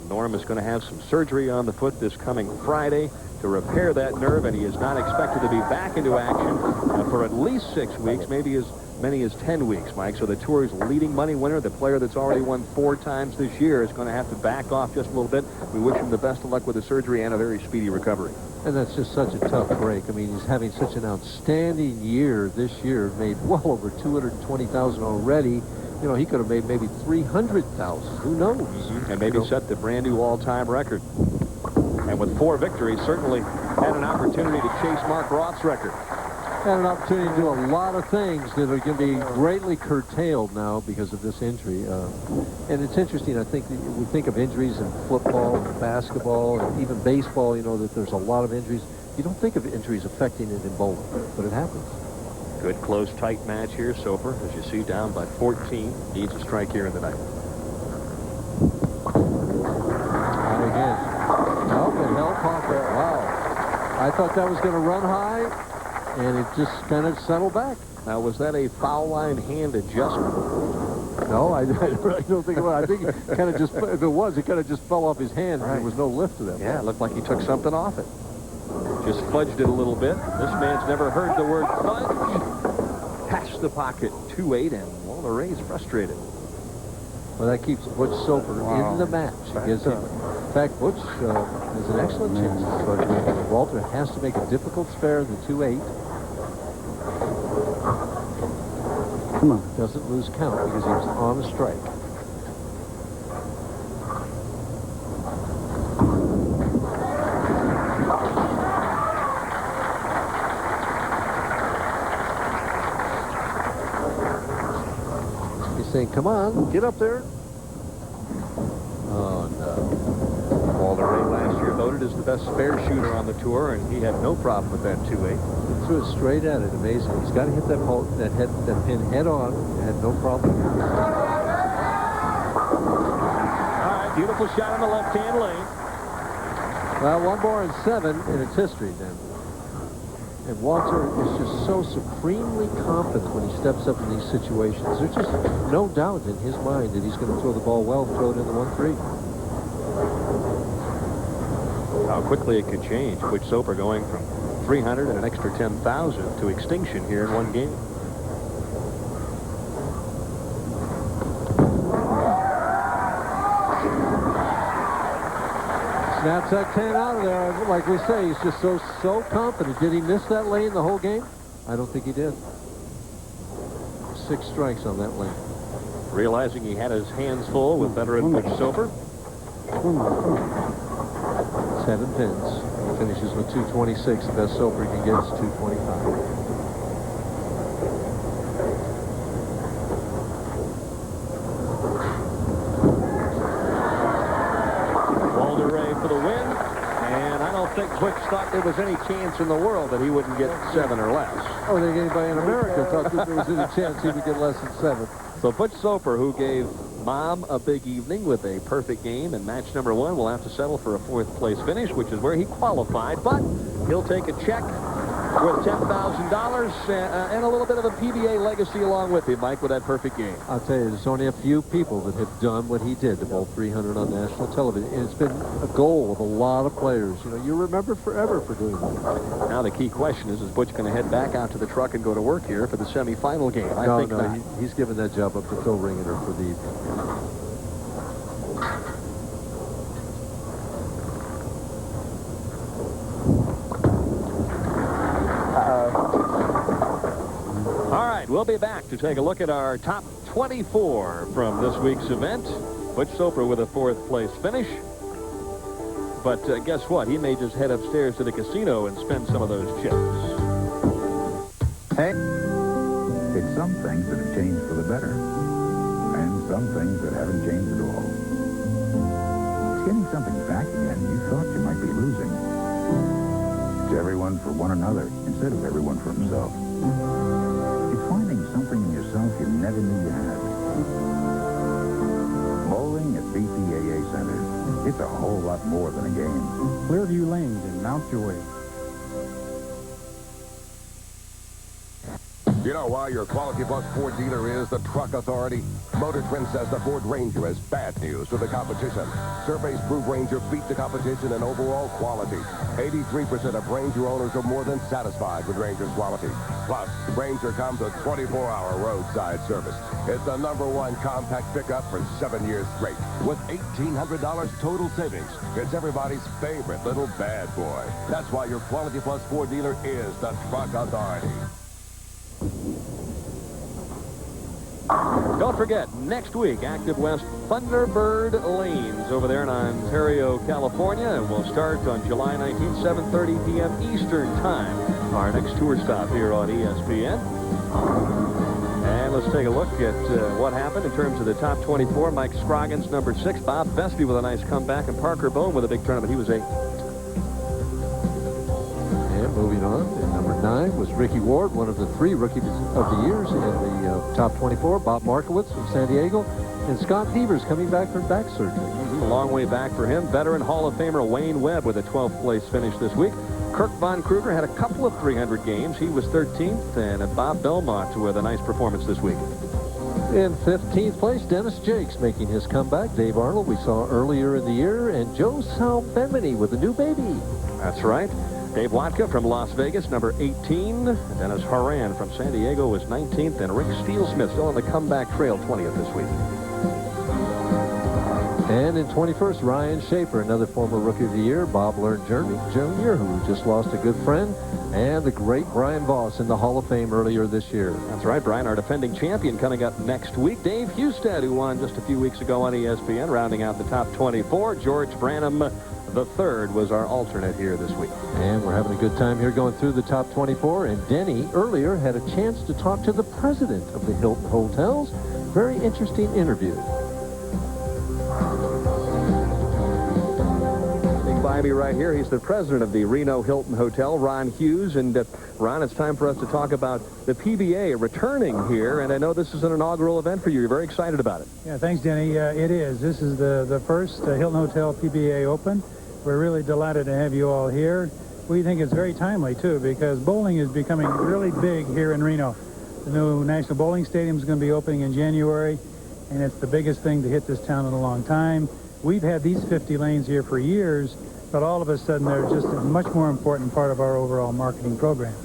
Norm is going to have some surgery on the foot this coming Friday to repair that nerve, and he is not expected to be back into action for at least 6 weeks, maybe as many as 10 weeks, Mike. So the tour's leading money winner, the player that's already won 4 times this year, is going to have to back off just a little bit. We wish him the best of luck with the surgery and a very speedy recovery. And that's just such a tough break. I mean, he's having such an outstanding year this year, made well over $220,000 already. You know, he could have made maybe $300,000. Who knows? And maybe set the brand new all-time record. And with 4 victories, certainly had an opportunity to chase Mark Roth's record. Had an opportunity to do a lot of things that are going to be greatly curtailed now because of this injury. And it's interesting, I think, we think of injuries in football, basketball, and even baseball, you know, that there's a lot of injuries. You don't think of injuries affecting it in bowling, but it happens. Good, close, tight match here. Soper, as you see, down by 14. Needs a strike here in the ninth. And again. Nope, it held pocket. Wow. I thought that was going to run high, and it just kind of settled back. Now, was that a foul line hand adjustment? No, I really don't think it was. I think it kind of just, if it was, it kind of just fell off his hand. Right. There was no lift to that. Yeah, it looked like he took something off it. Just fudged it a little bit. This man's never heard the word fudge. Past the pocket, 2-8, and Walter Ray's frustrated. Well, that keeps Butch Soper in the match. In fact, Butch has an excellent chance. But Walter has to make a difficult spare in the 2-8. Come on. Doesn't lose count because he was on a strike. He's saying, come on, get up there. Oh, no. Walter Ray last year voted as the best spare shooter on the tour, and he had no problem with that 2-8. He threw it straight at it. Amazing. He's got to hit that ball, that pin head on. He had no problem. All right, beautiful shot on the left-hand lane. Well, 1 more and 7, and it's history then. And Walter is just so supremely confident when he steps up in these situations. There's just no doubt in his mind that he's going to throw the ball well and throw it in the 1-3. How quickly it could change. Butch Soper going from 300 and an extra 10,000 to extinction here in 1 game. Snaps that 10 out of there. Like we say, he's just so confident. Did he miss that lane the whole game? I don't think he did. 6 strikes on that lane. realizing he had his hands full with veteran Butch Soper. 7 pins. He finishes with 226. The best Soper can get is 225. For the win, and I don't think Butch thought there was any chance in the world that he wouldn't get 7 or less. I don't think anybody in America thought that there was any chance he would get less than 7. So Butch Soper, who gave Mom a big evening with a perfect game in match number 1, will have to settle for a 4th place finish, which is where he qualified, but he'll take a check worth $10,000 and a little bit of a PBA legacy along with him, Mike, with that perfect game. I'll tell you, there's only a few people that have done what he did to bowl 300 on national television. And it's been a goal of a lot of players. You know, you're remembered forever for doing that. Now the key question is Butch going to head back out to the truck and go to work here for the semifinal game? I think not. He's given that job up to Phil Ringeter for the evening. We'll be back to take a look at our top 24 from this week's event. Butch Soper with a 4th place finish. But guess what? He may just head upstairs to the casino and spend some of those chips. Hey, it's some things that have changed for the better, and some things that haven't changed at all. It's getting something back again you thought you might be losing. It's everyone for one another instead of everyone for himself. Finding something in yourself you never knew you had. Bowling at BPAA Centers. It's a whole lot more than a game. Clearview Lanes in Mount Joy. You know why your Quality Plus Ford dealer is the truck authority? Motor Trend says the Ford Ranger is bad news for the competition. Surveys prove Ranger beat the competition in overall quality. 83% of Ranger owners are more than satisfied with Ranger's quality. Plus, Ranger comes with 24-hour roadside service. It's the #1 compact pickup for 7 years straight. With $1,800 total savings, it's everybody's favorite little bad boy. That's why your Quality Plus Ford dealer is the truck authority. Don't forget, next week, Active West Thunderbird Lanes over there in Ontario, California, and we'll start on July 19th, 7:30 p.m. Eastern Time. Our next tour stop here on ESPN. And let's take a look at what happened in terms of the top 24. Mike Scroggins, #6. Bob Vespi with a nice comeback, and Parker Bone with a big tournament. He was 8. And moving on, and #9 was Ricky Ward, one of the 3 rookies of the years in the top 24. Bob Markowitz from San Diego, and Scott Devers coming back from back surgery. A long way back for him. Veteran Hall of Famer Wayne Webb with a 12th place finish this week. Kirk Von Kruger had a couple of 300 games. He was 13th, and Bob Belmont with a nice performance this week. In 15th place, Dennis Jakes making his comeback. Dave Arnold we saw earlier in the year, and Joe Salbemini with a new baby. That's right. Dave Watka from Las Vegas, #18. Dennis Horan from San Diego was 19th, and Rick Steelsmith still on the comeback trail, 20th this week. And in 21st, Ryan Schaefer, another former Rookie of the Year. Bob Learn Jr., who just lost a good friend. And the great Brian Voss in the Hall of Fame earlier this year. That's right, Brian, our defending champion, coming up next week. Dave Husted, who won just a few weeks ago on ESPN, rounding out the top 24. George Branham III was our alternate here this week. And we're having a good time here going through the top 24. And Denny earlier had a chance to talk to the president of the Hilton Hotels. Very interesting interview. By me right here, he's the president of the Reno Hilton Hotel, Ron Hughes. And Ron, it's time for us to talk about the PBA returning here. And I know this is an inaugural event for you. You're very excited about it. Yeah, thanks, Denny. It is. This is the first Hilton Hotel PBA Open. We're really delighted to have you all here. We think it's very timely, too, because bowling is becoming really big here in Reno. The new National Bowling Stadium is going to be opening in January, and it's the biggest thing to hit this town in a long time. We've had these 50 lanes here for years, but all of a sudden they're just a much more important part of our overall marketing program.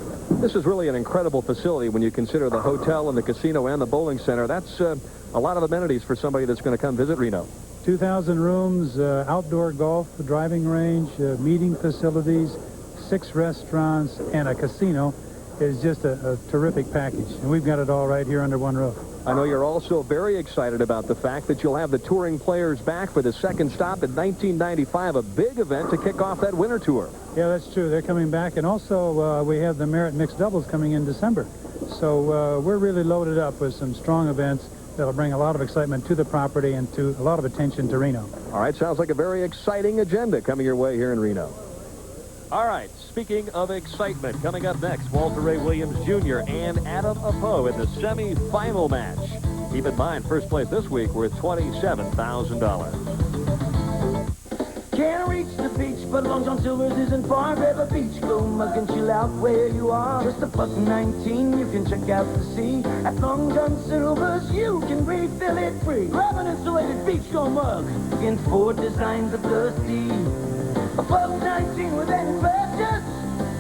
This is really an incredible facility when you consider the hotel and the casino and the bowling center. That's a lot of amenities for somebody that's going to come visit Reno. 2,000 rooms, outdoor golf, driving range, meeting facilities, 6 restaurants, and a casino is just a terrific package. And we've got it all right here under one roof. I know you're also very excited about the fact that you'll have the touring players back for the second stop in 1995, a big event to kick off that winter tour. Yeah, that's true. They're coming back, and also we have the Merit Mixed Doubles coming in December. So we're really loaded up with some strong events that'll bring a lot of excitement to the property and to a lot of attention to Reno. All right, sounds like a very exciting agenda coming your way here in Reno. All right, speaking of excitement, coming up next, Walter Ray Williams Jr. and Adam Apo in the semifinal match. Keep in mind, first place this week worth $27,000. Can't reach the beach, but Long John Silver's isn't far. Grab a beach, go mug and chill out where you are. Just $1.19, you can check out the sea. At Long John Silver's, you can refill it free. Grab an insulated beach, go mug in 4 designs of the sea. $1.19 with any purchase.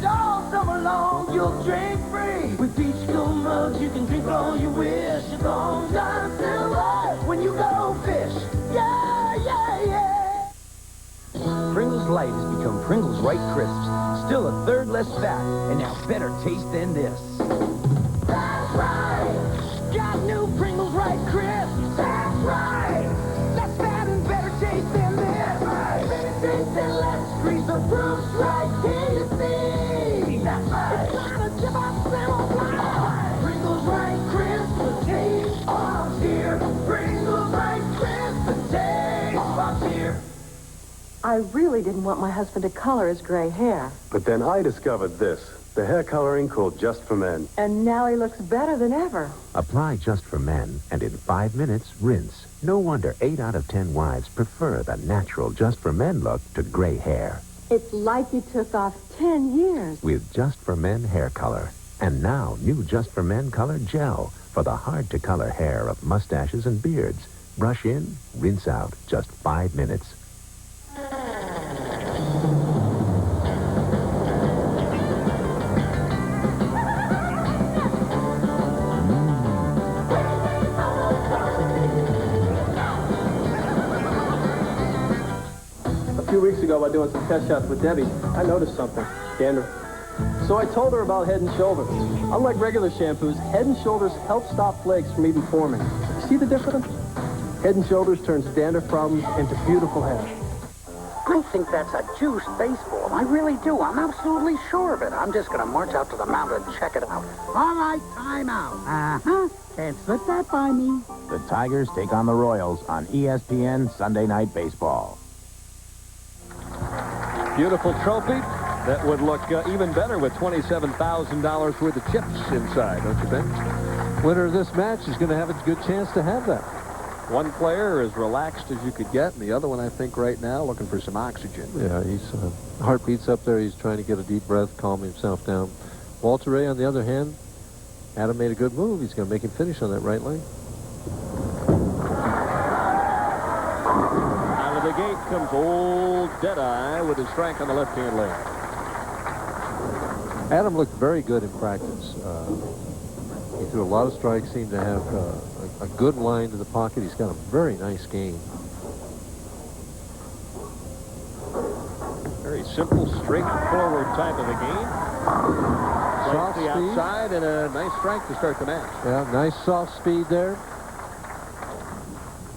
All summer long, you'll drink free. With beach go mugs, you can drink all you wish. At Long John Silver, when you go fish. Yeah, yeah, yeah. Pringles Light has become Pringles Right Crisps. Still a third less fat, and now better taste than this. That's right! Got new Pringles Right Crisps! That's right! Less fat and better taste than this! Right. Better taste and less grease, the proof's right here you see! That's right! It's not a chip off right. Pringles Right Crisps, the taste of here. Pringles Right Crisps, the taste of here. I really didn't want my husband to color his gray hair. But then I discovered this, the hair coloring called Just for Men. And now he looks better than ever. Apply Just for Men, and in 5 minutes, rinse. No wonder 8 out of 10 wives prefer the natural Just for Men look to gray hair. It's like you took off 10 years. With Just for Men hair color. And now, new Just for Men color gel for the hard-to-color hair of mustaches and beards. Brush in, rinse out, just 5 minutes. A few weeks ago, while doing some test shots with Debbie, I noticed something. Dandruff. So I told her about Head & Shoulders. Unlike regular shampoos, Head & Shoulders help stop flakes from even forming. See the difference? Head & Shoulders turns dandruff problems into beautiful hair. I think that's a juiced baseball. I really do. I'm absolutely sure of it. I'm just going to march out to the mountain and check it out. All right, time out. Uh-huh. Can't slip that by me. The Tigers take on the Royals on ESPN Sunday Night Baseball. Beautiful trophy that would look even better with $27,000 worth of chips inside, don't you think? Winner of this match is going to have a good chance to have that. One player as relaxed as you could get, and the other one, I think, right now, looking for some oxygen. Yeah, he's heartbeat's up there. He's trying to get a deep breath, calm himself down. Walter Ray, on the other hand, Adam made a good move. He's going to make him finish on that right lane. Out of the gate comes old Deadeye with his strike on the left-hand lane. Adam looked very good in practice. He threw a lot of strikes, seemed to have a good line to the pocket. He's got a very nice game. Very simple, straightforward type of a game. Soft the speed. outside and a nice strike to start the match. Yeah, nice soft speed there.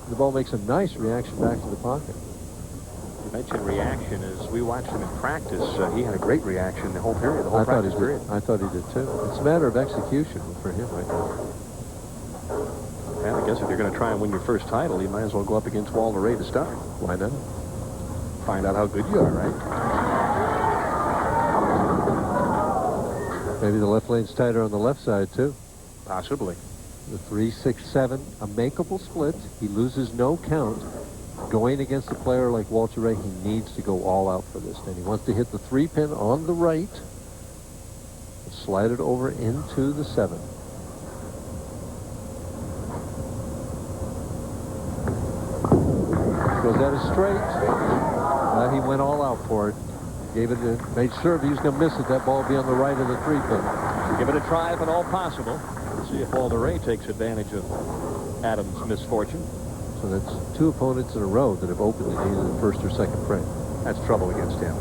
The ball makes a nice reaction back to the pocket. You mentioned reaction. As we watched him in practice, he had a great reaction the whole period, the whole practice period. I thought he did too. It's a matter of execution for him right now. Yeah, I guess if you're going to try and win your first title, you might as well go up against Walter Ray to start. Why not? Find out how good you are, right? Maybe the left lane's tighter on the left side, too. Possibly. The 3-6-7, a makeable split. He loses no count. Going against a player like Walter Ray, he needs to go all out for this. And he wants to hit the 3-pin on the right. Slide it over into the 7. Goes at it straight. He went all out for it. Gave it, made sure if he was going to miss it, that ball would be on the right of the 3-pin. Give it a try if at all possible. See if Walter Ray takes advantage of Adam's misfortune. So that's 2 opponents in a row that have opened in either the first or second frame. That's trouble against him.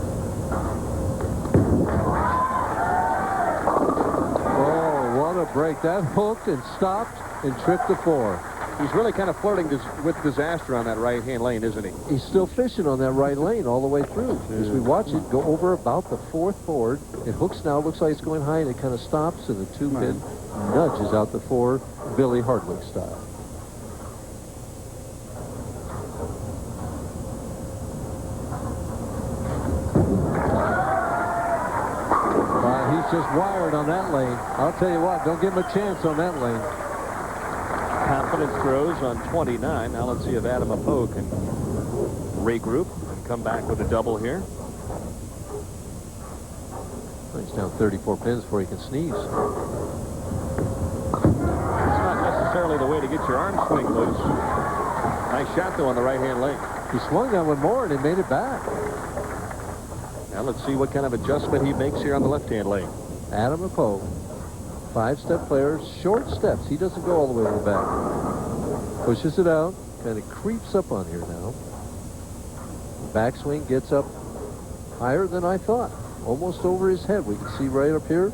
Oh, what a break. That hooked and stopped and tripped the 4. He's really kind of flirting with disaster on that right-hand lane, isn't he? He's still fishing on that right lane all the way through. As we watch it go over about the 4th board, it hooks now, looks like it's going high, and it kind of stops, and the 2-pin nudges out the 4, Billy Hardwick style. He's just wired on that lane. I'll tell you what, don't give him a chance on that lane. Confidence throws on 29. Now let's see if Adam Apo can regroup and come back with a double here. He's down 34 pins before he can sneeze. It's not necessarily the way to get your arm swing loose. Nice shot, though, on the right-hand lane. He swung that one more, and he made it back. Now let's see what kind of adjustment he makes here on the left-hand lane. Adam Apo, 5-step player, short steps. He doesn't go all the way to the back. Pushes it out, kind of creeps up on here now. Backswing gets up higher than I thought. Almost over his head. We can see right up here.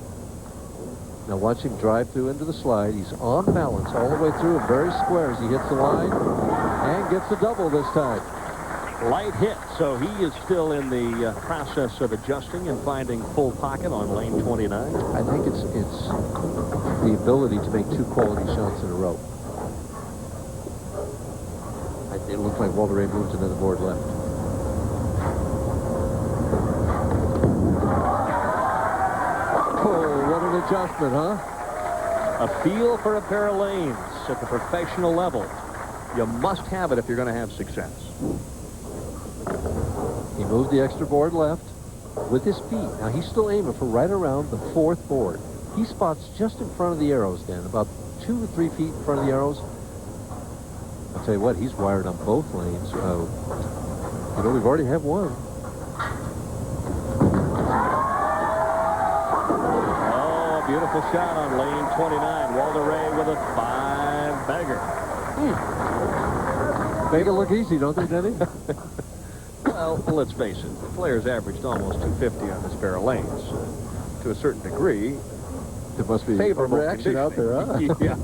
Now watch him drive through into the slide. He's on balance all the way through, and very square as he hits the line and gets a double this time. Light hit, so he is still in the process of adjusting and finding full pocket on lane 29. I think it's the ability to make 2 quality shots in a row. It looked like Walter Ray moved another board left. Oh, what an adjustment, huh? A feel for a pair of lanes at the professional level. You must have it if you're going to have success. He moved the extra board left with his feet. Now he's still aiming for right around the 4th board. He spots just in front of the arrows, Dan, about 2 or 3 feet in front of the arrows. I'll tell you what, he's wired on both lanes. You know, we've already had one. Oh, beautiful shot on lane 29. Walter Ray with a 5-bagger. Make it look easy, don't they, Denny? Well, let's face it, the players averaged almost 250 on this pair of lanes. To a certain degree, there must be favorable a reaction out there, huh? Yeah,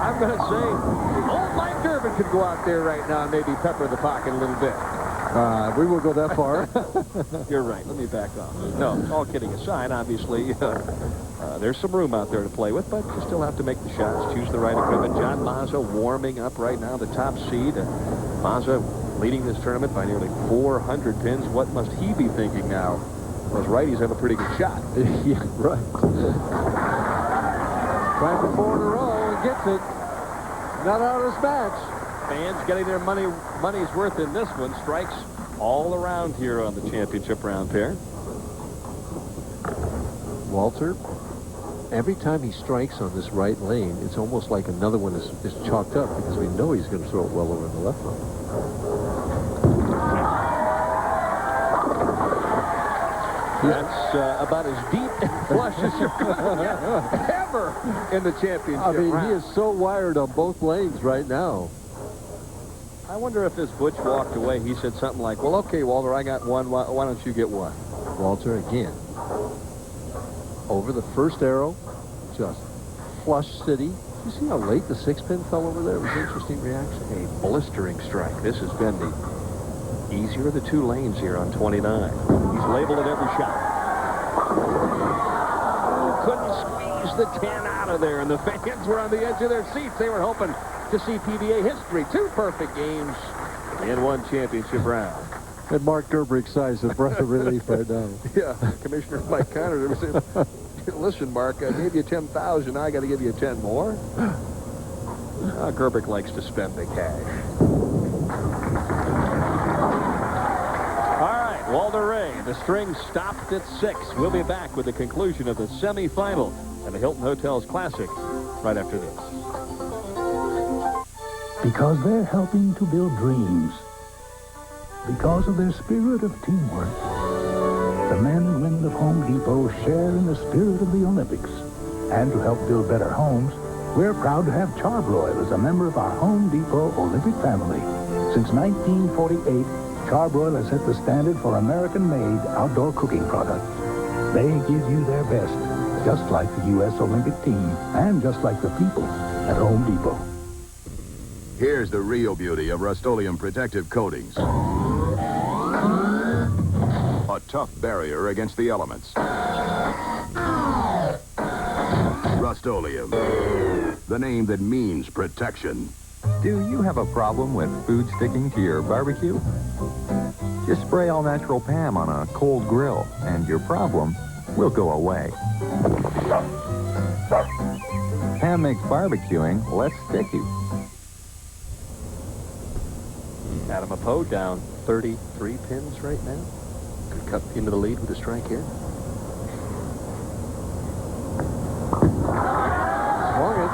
I'm going to say, old Mike Durbin could go out there right now and maybe pepper the pocket a little bit. We won't go that far. You're right. Let me back off. No, all kidding aside, obviously, there's some room out there to play with, but you still have to make the shots, choose the right equipment. John Mazza warming up right now, the top seed. Maza leading this tournament by nearly 400 pins. What must he be thinking now? Those righties have a pretty good shot. Yeah, right. Trying for 4 in a row and gets it. Not out of this match. Fans getting their money's worth in this one. Strikes all around here on the championship round pair. Walter, every time he strikes on this right lane, it's almost like another one is chalked up because we know he's going to throw it well over the left lane. That's about as deep and flush as you're going to get ever in the championship round. He is so wired on both lanes right now. I wonder if as Butch walked away, he said something like, well, okay, Walter, I got one. Why don't you get one? Walter again. Over the first arrow, just flush city. You see how late the 6-pin fell over there? It was an interesting reaction. A blistering strike. This has been the easier of the 2 lanes here on 29. He's labeled at every shot. Couldn't squeeze the 10 out of there, and the fans were on the edge of their seats. They were hoping to see PBA history. 2 perfect games in 1 championship round. And Mark Gerber sighs a breath of relief right now. Yeah, Commissioner Mike Connor said, listen, Mark, I gave you 10,000. I got to give you 10 more. Gerbic likes to spend the cash. All right, Walter Ray. The string stopped at 6. We'll be back with the conclusion of the semifinal and the Hilton Hotels Classic right after this. Because they're helping to build dreams. Because of their spirit of teamwork. The men and women of Home Depot share in the spirit of the Olympics. And to help build better homes, we're proud to have Charbroil as a member of our Home Depot Olympic family. Since 1948, Charbroil has set the standard for American-made outdoor cooking products. They give you their best just like the U.S. Olympic team and just like the people at Home Depot. Here's the real beauty of Rust-Oleum protective coatings. A tough barrier against the elements. Rust-Oleum, the name that means protection. Do you have a problem with food sticking to your barbecue? Just spray all-natural Pam on a cold grill, and your problem will go away. Pam makes barbecuing less sticky. Adam Apo down 33 pins right now. Could cut into the lead with a strike here. Swung it.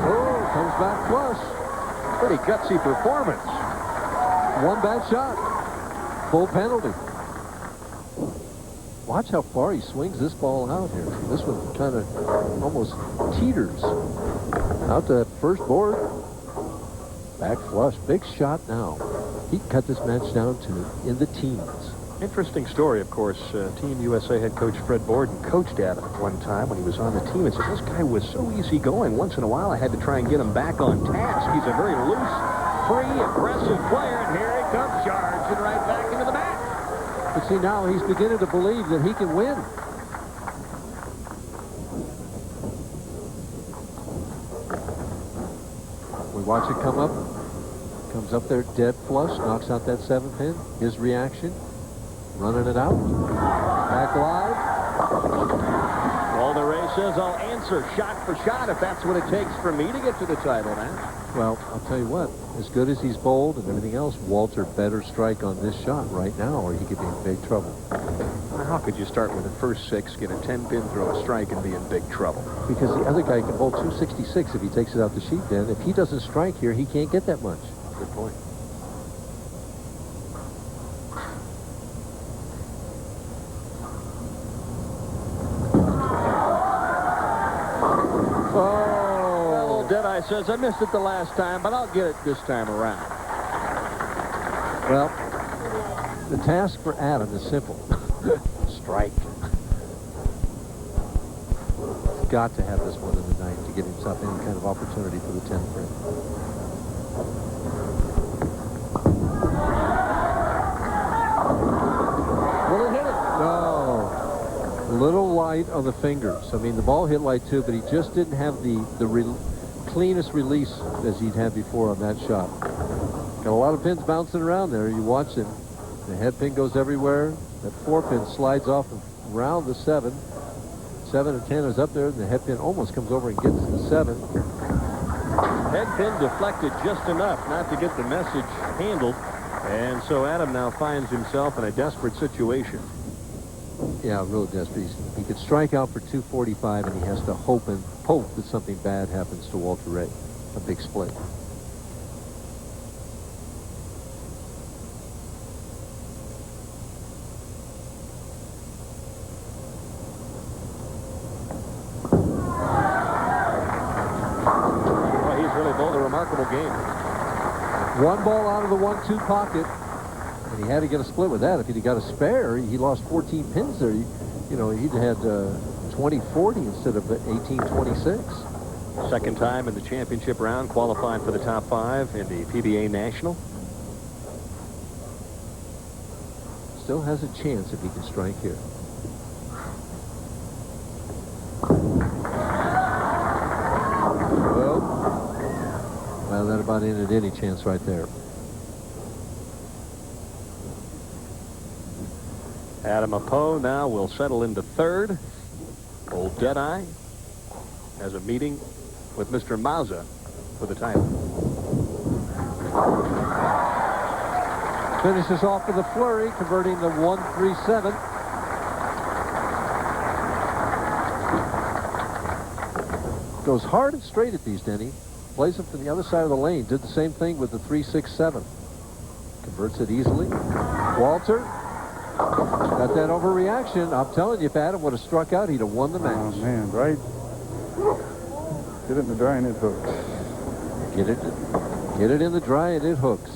Oh, comes back flush. Pretty gutsy performance. One bad shot. Full penalty. Watch how far he swings this ball out here. This one kind of almost teeters. Out to that first board. Back flush. Big shot now. He cut this match down to in the teens. Interesting story, of course. Team USA head coach Fred Borden coached Adam at one time when he was on the team and said, this guy was so easygoing. Once in a while, I had to try and get him back on task. He's a very loose, free, aggressive player, and here he comes charging right back into the match. But see, now he's beginning to believe that he can win. We watch it come up. Comes up there dead flush, knocks out that 7-pin. His reaction, running it out. Back live. Walter Ray says, I'll answer shot for shot if that's what it takes for me to get to the title match. Well, I'll tell you what, as good as he's bowled and everything else, Walter better strike on this shot right now or he could be in big trouble. How could you start with the first 6, get a 10-pin, throw a strike, and be in big trouble? Because the other guy can bowl 266 if he takes it out the sheet, Dan. If he doesn't strike here, he can't get that much. Good point. Oh, Deadeye says, I missed it the last time, but I'll get it this time around. Well, the task for Adam is simple. Strike. He's got to have this one in the ninth to give himself any kind of opportunity for the 10th frame. Will it hit it? No. A little light on the fingers. I mean, the ball hit light too, but he just didn't have the cleanest release as he'd had before on that shot. Got a lot of pins bouncing around there. You watch him. The head pin goes everywhere. That 4-pin slides off around the 7. 7 and 10 is up there, and the head pin almost comes over and gets the 7. Head pin deflected just enough not to get the message handled. And so Adam now finds himself in a desperate situation. Yeah, real desperate. He could strike out for 245, and he has to hope that something bad happens to Walter Ray. A big split. Well, he's really bowled a remarkable game. One ball out of the 1-2 pocket, and he had to get a split with that. If he'd got a spare, he lost 14 pins there. You know, he'd had 20-40 instead of 18-26. Second time in the championship round, qualified for the top 5 in the PBA National. Still has a chance if he can strike here. Well, that about ended any chance right there. Adam Apo now will settle into third. Old Deadeye has a meeting with Mr. Maza for the title. Finishes off with a flurry, converting the 1-3-7. Goes hard and straight at these, Denny. Plays them from the other side of the lane. Did the same thing with the 3-6-7. Converts it easily. Walter got that overreaction. I'm telling you, if Adam would have struck out, he'd have won the match. Oh, man, right? Get it in the dry and it hooks. Get it in the dry and it hooks.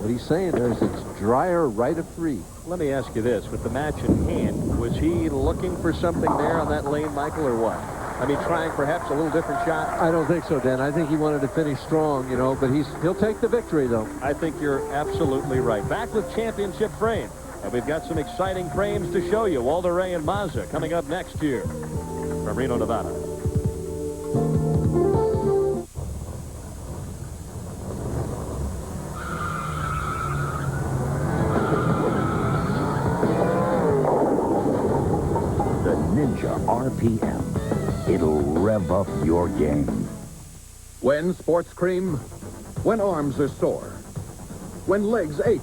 What he's saying there is it's drier right of 3. Let me ask you this. With the match in hand, was he looking for something there on that lane, Michael, or what? I mean, trying perhaps a little different shot? I don't think so, Dan. I think he wanted to finish strong, you know, but he'll take the victory, though. I think you're absolutely right. Back with championship frame. And we've got some exciting frames to show you. Walter Ray and Maza coming up next here from Reno, Nevada. The Ninja RPM. It'll rev up your game. When sports cream, when arms are sore, when legs ache,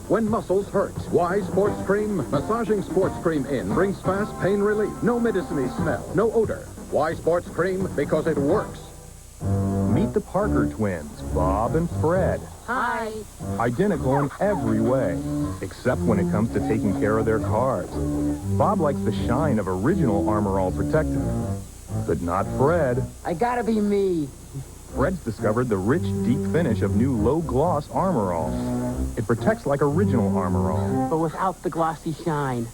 when muscles hurt. Why sports cream? Massaging sports cream in brings fast pain relief. No medicine-y smell, no odor. Why sports cream? Because it works. Meet the Parker twins, Bob and Fred. Hi. Identical in every way, except when it comes to taking care of their cars. Bob likes the shine of original Armor All Protective, but not Fred. I gotta be me. Fred's discovered the rich, deep finish of new low-gloss Armor All. It protects like original Armor All. But without the glossy shine.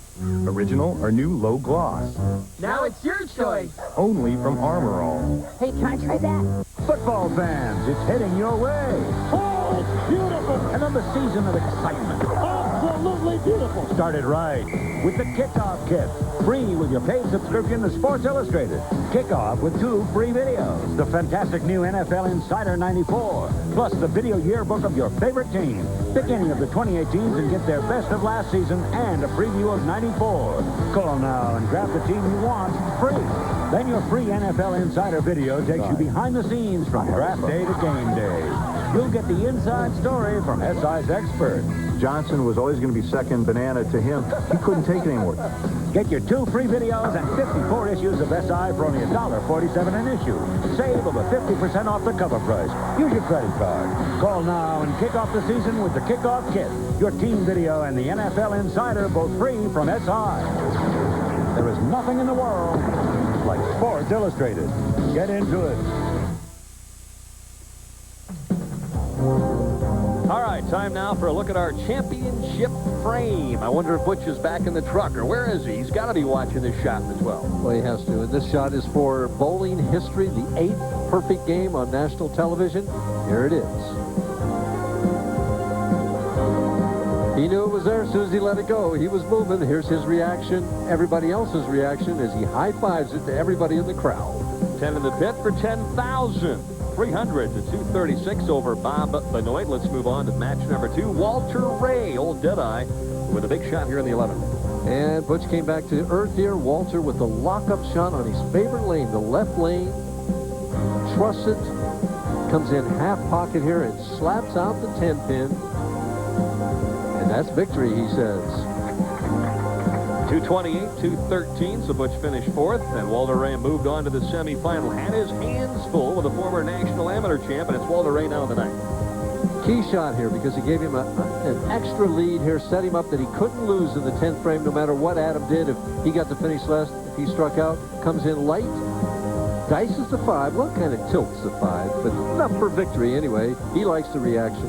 Original or new low gloss. Now it's your choice. Only from Armor All. Hey, can I try that? Football fans, it's heading your way. Oh, it's beautiful. Another season of excitement. Absolutely beautiful. Started right with the Kickoff Kit. Free with your paid subscription to Sports Illustrated. Kickoff with 2 free videos. The fantastic new NFL Insider 94. Plus the video yearbook of your favorite team. Pick any of the 28 teams and get their best of last season and a preview of 94. Call now and grab the team you want free. Then your free NFL Insider video takes you behind the scenes from draft day to game day. You'll get the inside story from SI's experts. Johnson was always going to be second banana to him. He couldn't take it anymore. Get your 2 free videos and 54 issues of SI for only $1.47 an issue. Save over 50% off the cover price. Use your credit card. Call now and kick off the season with the Kickoff Kit. Your team video and the NFL Insider both free from SI. There is nothing in the world like Sports Illustrated. Get into it. All right, time now for a look at our championship frame. I wonder if Butch is back in the truck, or where is he? He's got to be watching this shot in the 12. Well, he has to. And this shot is for bowling history, the 8th perfect game on national television. Here it is. He knew it was there as soon as he let it go. He was moving. Here's his reaction. Everybody else's reaction as he high-fives it to everybody in the crowd. 10 in the pit for 10,000. 300 to 236 over Bob Benoit. Let's move on to match number 2. Walter Ray, old Deadeye, with a big shot here in the 11th. And Butch came back to earth here. Walter with the lock-up shot on his favorite lane, the left lane. Trusts it. Comes in half pocket here and slaps out the 10-pin. And that's victory, he says. 228, 213, so Butch finished 4th, and Walter Ray moved on to the semifinal. Had his hands full with a former national amateur champ, and it's Walter Ray now in the 9th. Key shot here because he gave him an extra lead here, set him up that he couldn't lose in the 10th frame no matter what Adam did. If he got to finish last, if he struck out, comes in light, dices the 5. Well, kind of tilts the 5, but enough for victory anyway. He likes the reaction.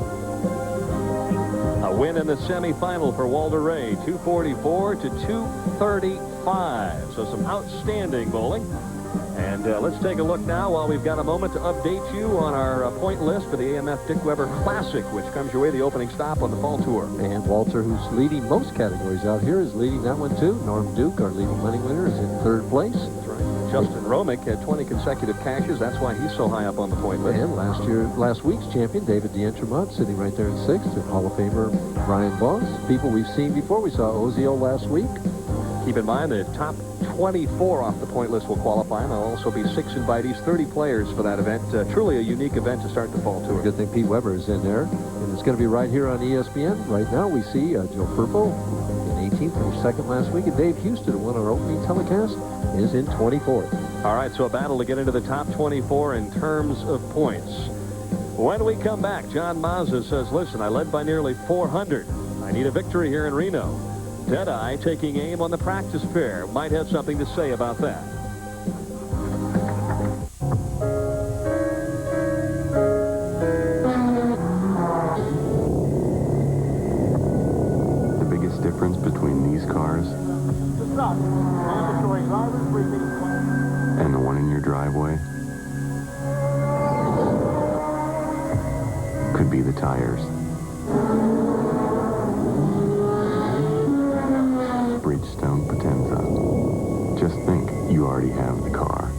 A win in the semifinal for Walter Ray, 244 to 235. So some outstanding bowling. And let's take a look now while we've got a moment to update you on our point list for the AMF Dick Weber Classic, which comes your way, the opening stop on the fall tour. And Walter, who's leading most categories out here, is leading that one too. Norm Duke, our leading money winner, is in 3rd place. That's right. Justin Romick had 20 consecutive cashes. That's why he's so high up on the point list. And last week's champion, David D'Entremont, sitting right there in 6th. And Hall of Famer Brian Boss. People we've seen before. We saw Ozio last week. Keep in mind the top 24 off the point list will qualify, and there'll also be 6 invitees, 30 players for that event. Truly a unique event to start the fall tour. Good thing Pete Weber is in there. And it's going to be right here on ESPN. Right now we see Joe Furpo in 18th, finished 2nd last week, and Dave Houston, who won our opening telecast, is in 24th. All right, so a battle to get into the top 24 in terms of points. When we come back, John Mazza says, listen, I led by nearly 400. I need a victory here in Reno. Deadeye taking aim on the practice pair. Might have something to say about that. these cars Stop. Mandatory driver, 3 minutes. and the one in your driveway could be the tires. Bridgestone Potenza. Just think, you already have the car.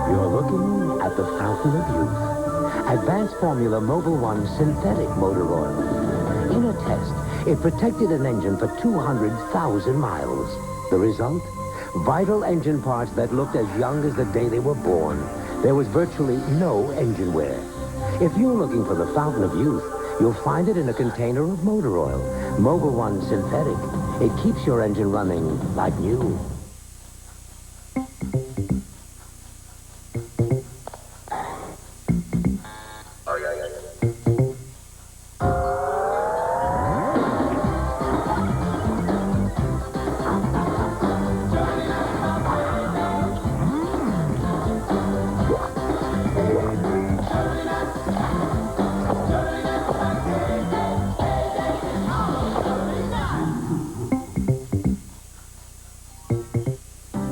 You're looking at the fountain of youth. Advanced Formula Mobil 1 synthetic motor oil. In a test, it protected an engine for 200,000 miles. The result? Vital engine parts that looked as young as the day they were born. There was virtually no engine wear. If you're looking for the fountain of youth, you'll find it in a container of motor oil. Mobil 1 synthetic. It keeps your engine running like new.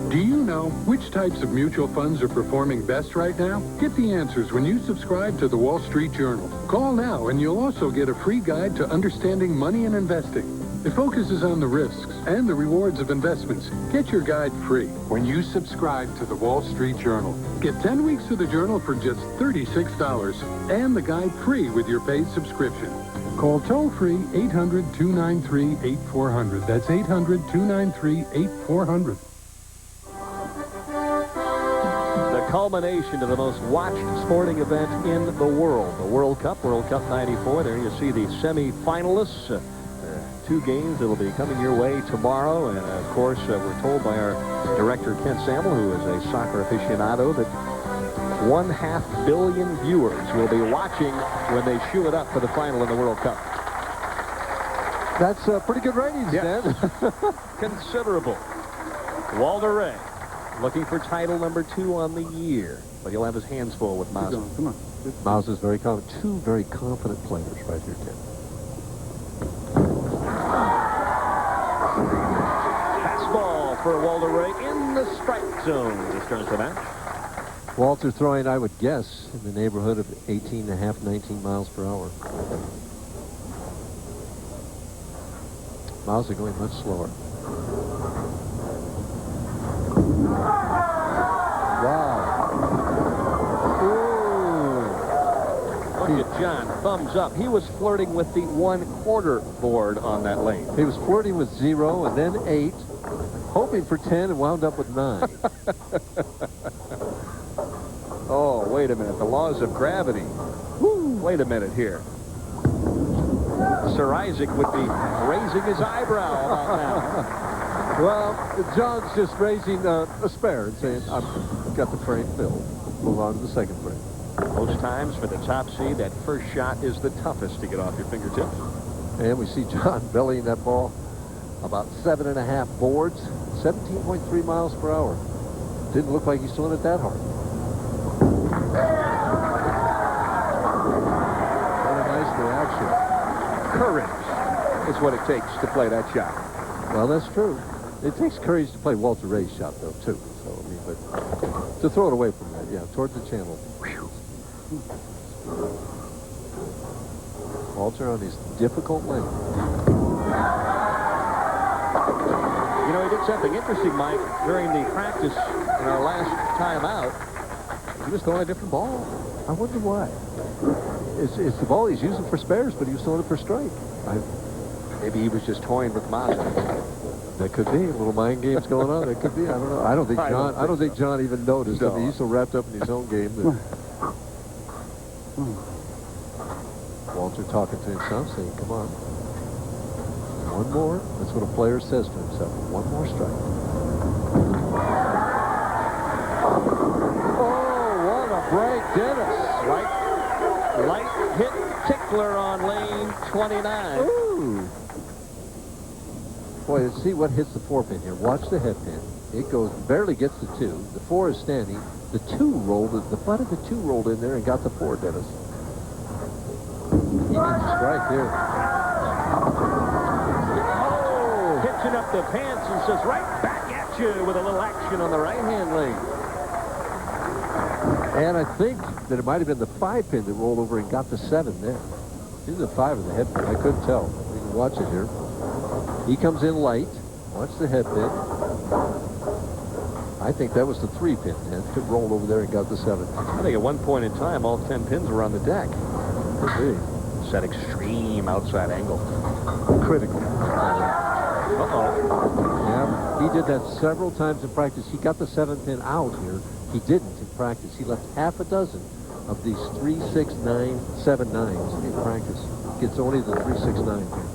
Do you know which types of mutual funds are performing best right now? Get the answers when you subscribe to the Wall Street Journal. Call now and you'll also get a free guide to understanding money and investing. It focuses on the risks and the rewards of investments. Get your guide free when you subscribe to the Wall Street Journal. Get 10 weeks of the journal for just $36 and the guide free with your paid subscription. Call toll-free 800-293-8400. That's 800-293-8400. Culmination of the most watched sporting event in the world, the World Cup 94. There you see the semifinalists. 2 games that'll be coming your way tomorrow. And, of course, we're told by our director, Ken Samuel, who is a soccer aficionado, that 1/2 billion viewers will be watching when they shoe it up for the final in the World Cup. That's pretty good ratings, Dan. Considerable. Walter Ray, looking for title number 2 on the year, but he'll have his hands full with Maza. Come on. Maza's very confident. 2 very confident players right here, Tim. Fastball for Walter Ray in the strike zone to start the match. Walter throwing, I would guess, in the neighborhood of 18.5, 19 miles per hour. Maza going much slower. Wow. Ooh. Look at John, thumbs up. He was flirting with the 1/4 board on that lane. He was flirting with 0 and then 8, hoping for 10 and wound up with 9. Oh, wait a minute. The laws of gravity. Woo. Wait a minute here. Sir Isaac would be raising his eyebrow about now. Well, John's just raising a spare and saying, I've got the frame filled. Move on to the second frame. Most times for the top seed, that first shot is the toughest to get off your fingertips. And we see John bellying that ball about 7.5 boards, 17.3 miles per hour. Didn't look like he's throwing it that hard. What a nice reaction. Courage is what it takes to play that shot. Well, that's true. It takes courage to play Walter Ray's shot, though, too. So, I mean, but to throw it away from that, yeah, towards the channel. Walter on his difficult lane. You know, he did something interesting, Mike, during the practice in our last time out. He was throwing a different ball. I wonder why. It's the ball he's using for spares, but he was throwing it for strike. Maybe he was just toying with Maza. That could be. Little mind games going on. That could be. I don't know. I don't think John even noticed. No. I mean, he's so wrapped up in his own game that Walter talking to himself, saying, come on. One more. That's what a player says to himself. One more strike. Oh, what a break, Dennis. Light hit tickler on lane 29. Ooh. Boy, let's see what hits the 4-pin here. Watch the head pin. It goes, barely gets the 2. The 4 is standing. The 2 rolled, the butt of the 2 rolled in there and got the 4, Dennis. He needs a strike here. up the pants and says, right back at you with a little action on the right-hand lane. And I think that it might have been the 5-pin that rolled over and got the 7 there. Either the 5 or the head pin. I couldn't tell. We can watch it here. He comes in light. Watch the head pin. I think that was the 3-pin. And it rolled over there and got the 7. I think at one point in time, all 10 pins were on the deck. Could be. It's that extreme outside angle. Critical. Uh-oh. Yeah, he did that several times in practice. He got the 7-pin out here. He didn't in practice. He left half a dozen of these 3, 6, 9, 7, 9s in practice. Gets only the 3, 6, 9 pin.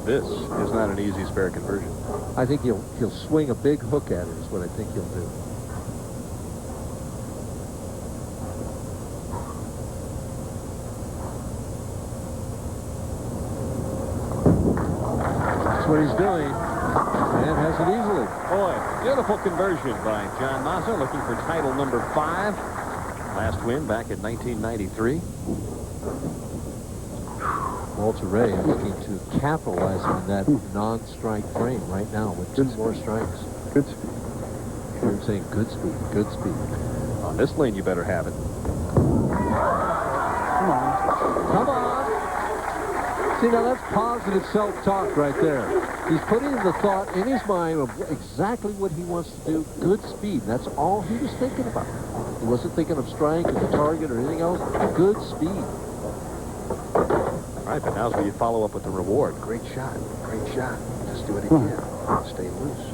This is not an easy spare conversion. I think he'll swing a big hook at it is what I think he'll do. That's what he's doing. And has it easily. Boy, beautiful conversion by John Mazza, looking for title number 5. Last win back in 1993. Walter Ray looking to capitalize on that non-strike frame right now with 2 more strikes. Good speed. Hear him saying good speed, good speed. On this lane, you better have it. Come on. Come on. See, now that's positive self-talk right there. He's putting the thought in his mind of exactly what he wants to do. Good speed. That's all he was thinking about. He wasn't thinking of strike or the target or anything else. Good speed. All right, but now's where you follow up with the reward. Great shot. Great shot. Just do it again. Stay loose.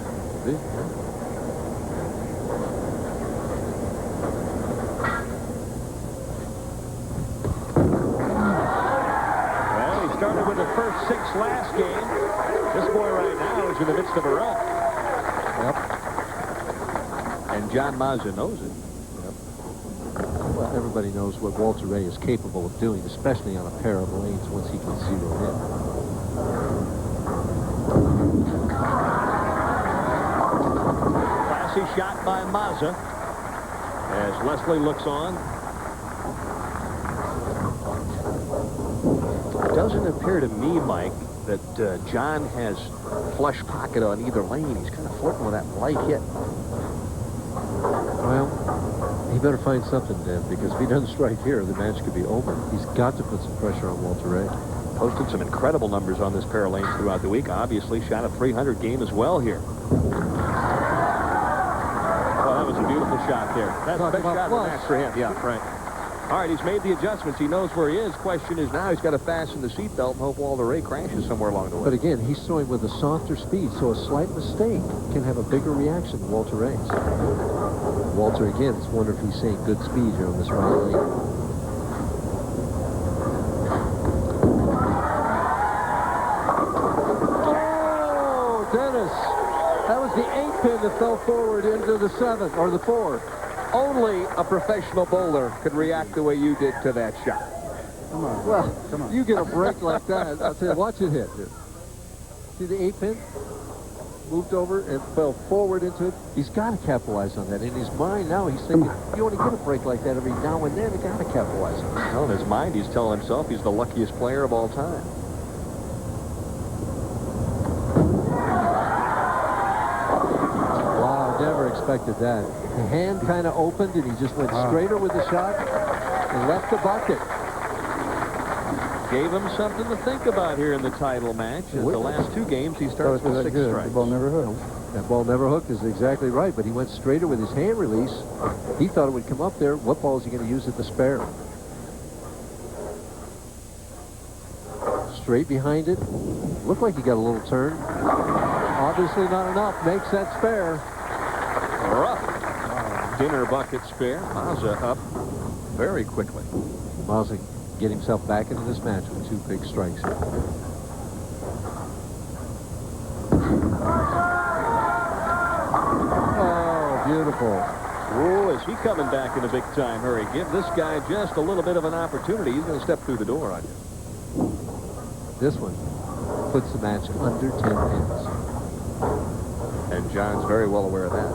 Well, he started with the first 6 last game. This boy right now is in the midst of a run. Yep. And John Mazza knows it. Well, everybody knows what Walter Ray is capable of doing, especially on a pair of lanes once he can zero in. Classy shot by Maza as Leslie looks on. It doesn't appear to me, Mike, that John has flush pocket on either lane. He's kind of flirting with that light hit. Well, he better find something, then, because if he doesn't strike here, the match could be over. He's got to put some pressure on Walter Ray. Posted some incredible numbers on this pair of lanes throughout the week. Obviously, shot a 300 game as well here. Oh, that was a beautiful shot there. That's the best shot of the match for him. Yeah, right. All right, he's made the adjustments. He knows where he is. Question is now he's got to fasten the seatbelt and hope Walter Ray crashes somewhere along the way. But again, he's throwing with a softer speed, so a slight mistake can have a bigger reaction than Walter Ray's. Walter, again, is wondering if he's saying good speed here on this right lane. Oh, Dennis! That was the 8-pin that fell forward into the 7, or the 4. Only a professional bowler could react the way you did to that shot. Come on. Well, come on. You get a break like that. I'll tell you, watch it hit. See the 8-pin? Moved over and fell forward into it. He's got to capitalize on that. In his mind now, he's thinking, you only get a break like that every now and then. You got to capitalize on it. Well, in his mind, he's telling himself he's the luckiest player of all time. Wow, never expected that. The hand kind of opened, and he just went straighter with the shot and left the bucket. Gave him something to think about here in the title match. In the last 2 games, he starts with 6 strikes. The ball never hooked. That ball never hooked is exactly right, but he went straighter with his hand release. He thought it would come up there. What ball is he going to use at the spare? Straight behind it. Looked like he got a little turn. Obviously not enough. Makes that spare. Rough. Dinner bucket spare. Maza up very quickly. Maza get himself back into this match with 2 big strikes here. Oh, beautiful. Oh, is he coming back in a big-time hurry? Give this guy just a little bit of an opportunity. He's going to step through the door on you. This one puts the match under 10 pins. And John's very well aware of that.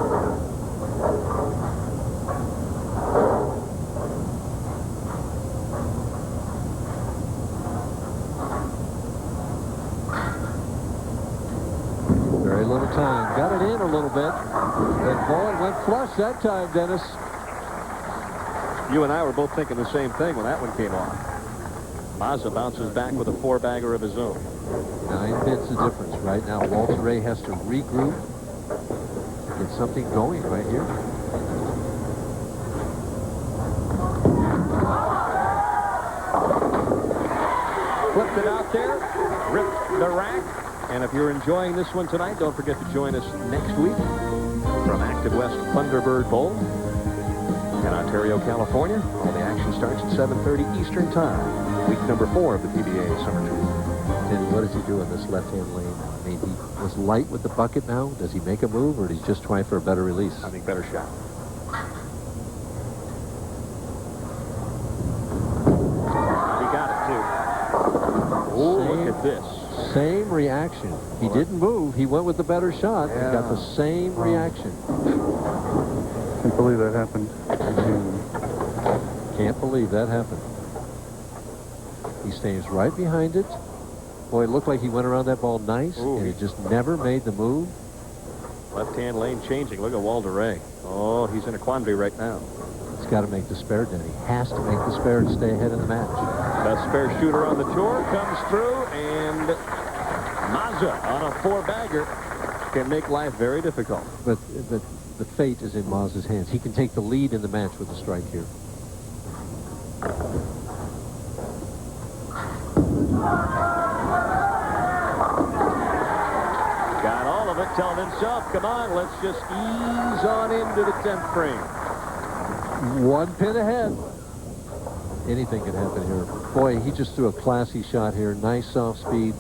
Very little time. Got it in a little bit. And boy, it went flush that time, Dennis. You and I were both thinking the same thing when that one came off. Maza bounces back with a 4-bagger of his own. 9 bits of difference right now. Walter Ray has to regroup. Get something going right here. Flipped it out there, ripped the rack. And if you're enjoying this one tonight, don't forget to join us next week from Active West Thunderbird Bowl in Ontario, California. All the action starts at 7:30 Eastern Time. Week number 4 of the PBA Summer Tour. And what does he do in this left-hand lane? I mean, he was light with the bucket now. Does he make a move, or does he just try for a better release? I think better shot. He got it, too. Oh, look at this. Same reaction. He didn't move. He went with the better shot. Yeah. He got the same reaction. Can't believe that happened. Can't believe that happened. He stays right behind it. Boy, it looked like he went around that ball nice, and he just never made the move. Left-hand lane changing. Look at Walter Ray. Oh, he's in a quandary right now. He's got to make the spare, Denny. Has to make the spare to stay ahead in the match. Best spare shooter on the tour comes through, and Maza on a 4-bagger can make life very difficult. But the fate is in Maza's hands. He can take the lead in the match with a strike here. Got all of it, telling himself, come on, let's just ease on into the 10th frame. 1 pin ahead. Anything can happen here. Boy, he just threw a classy shot here. Nice soft speed,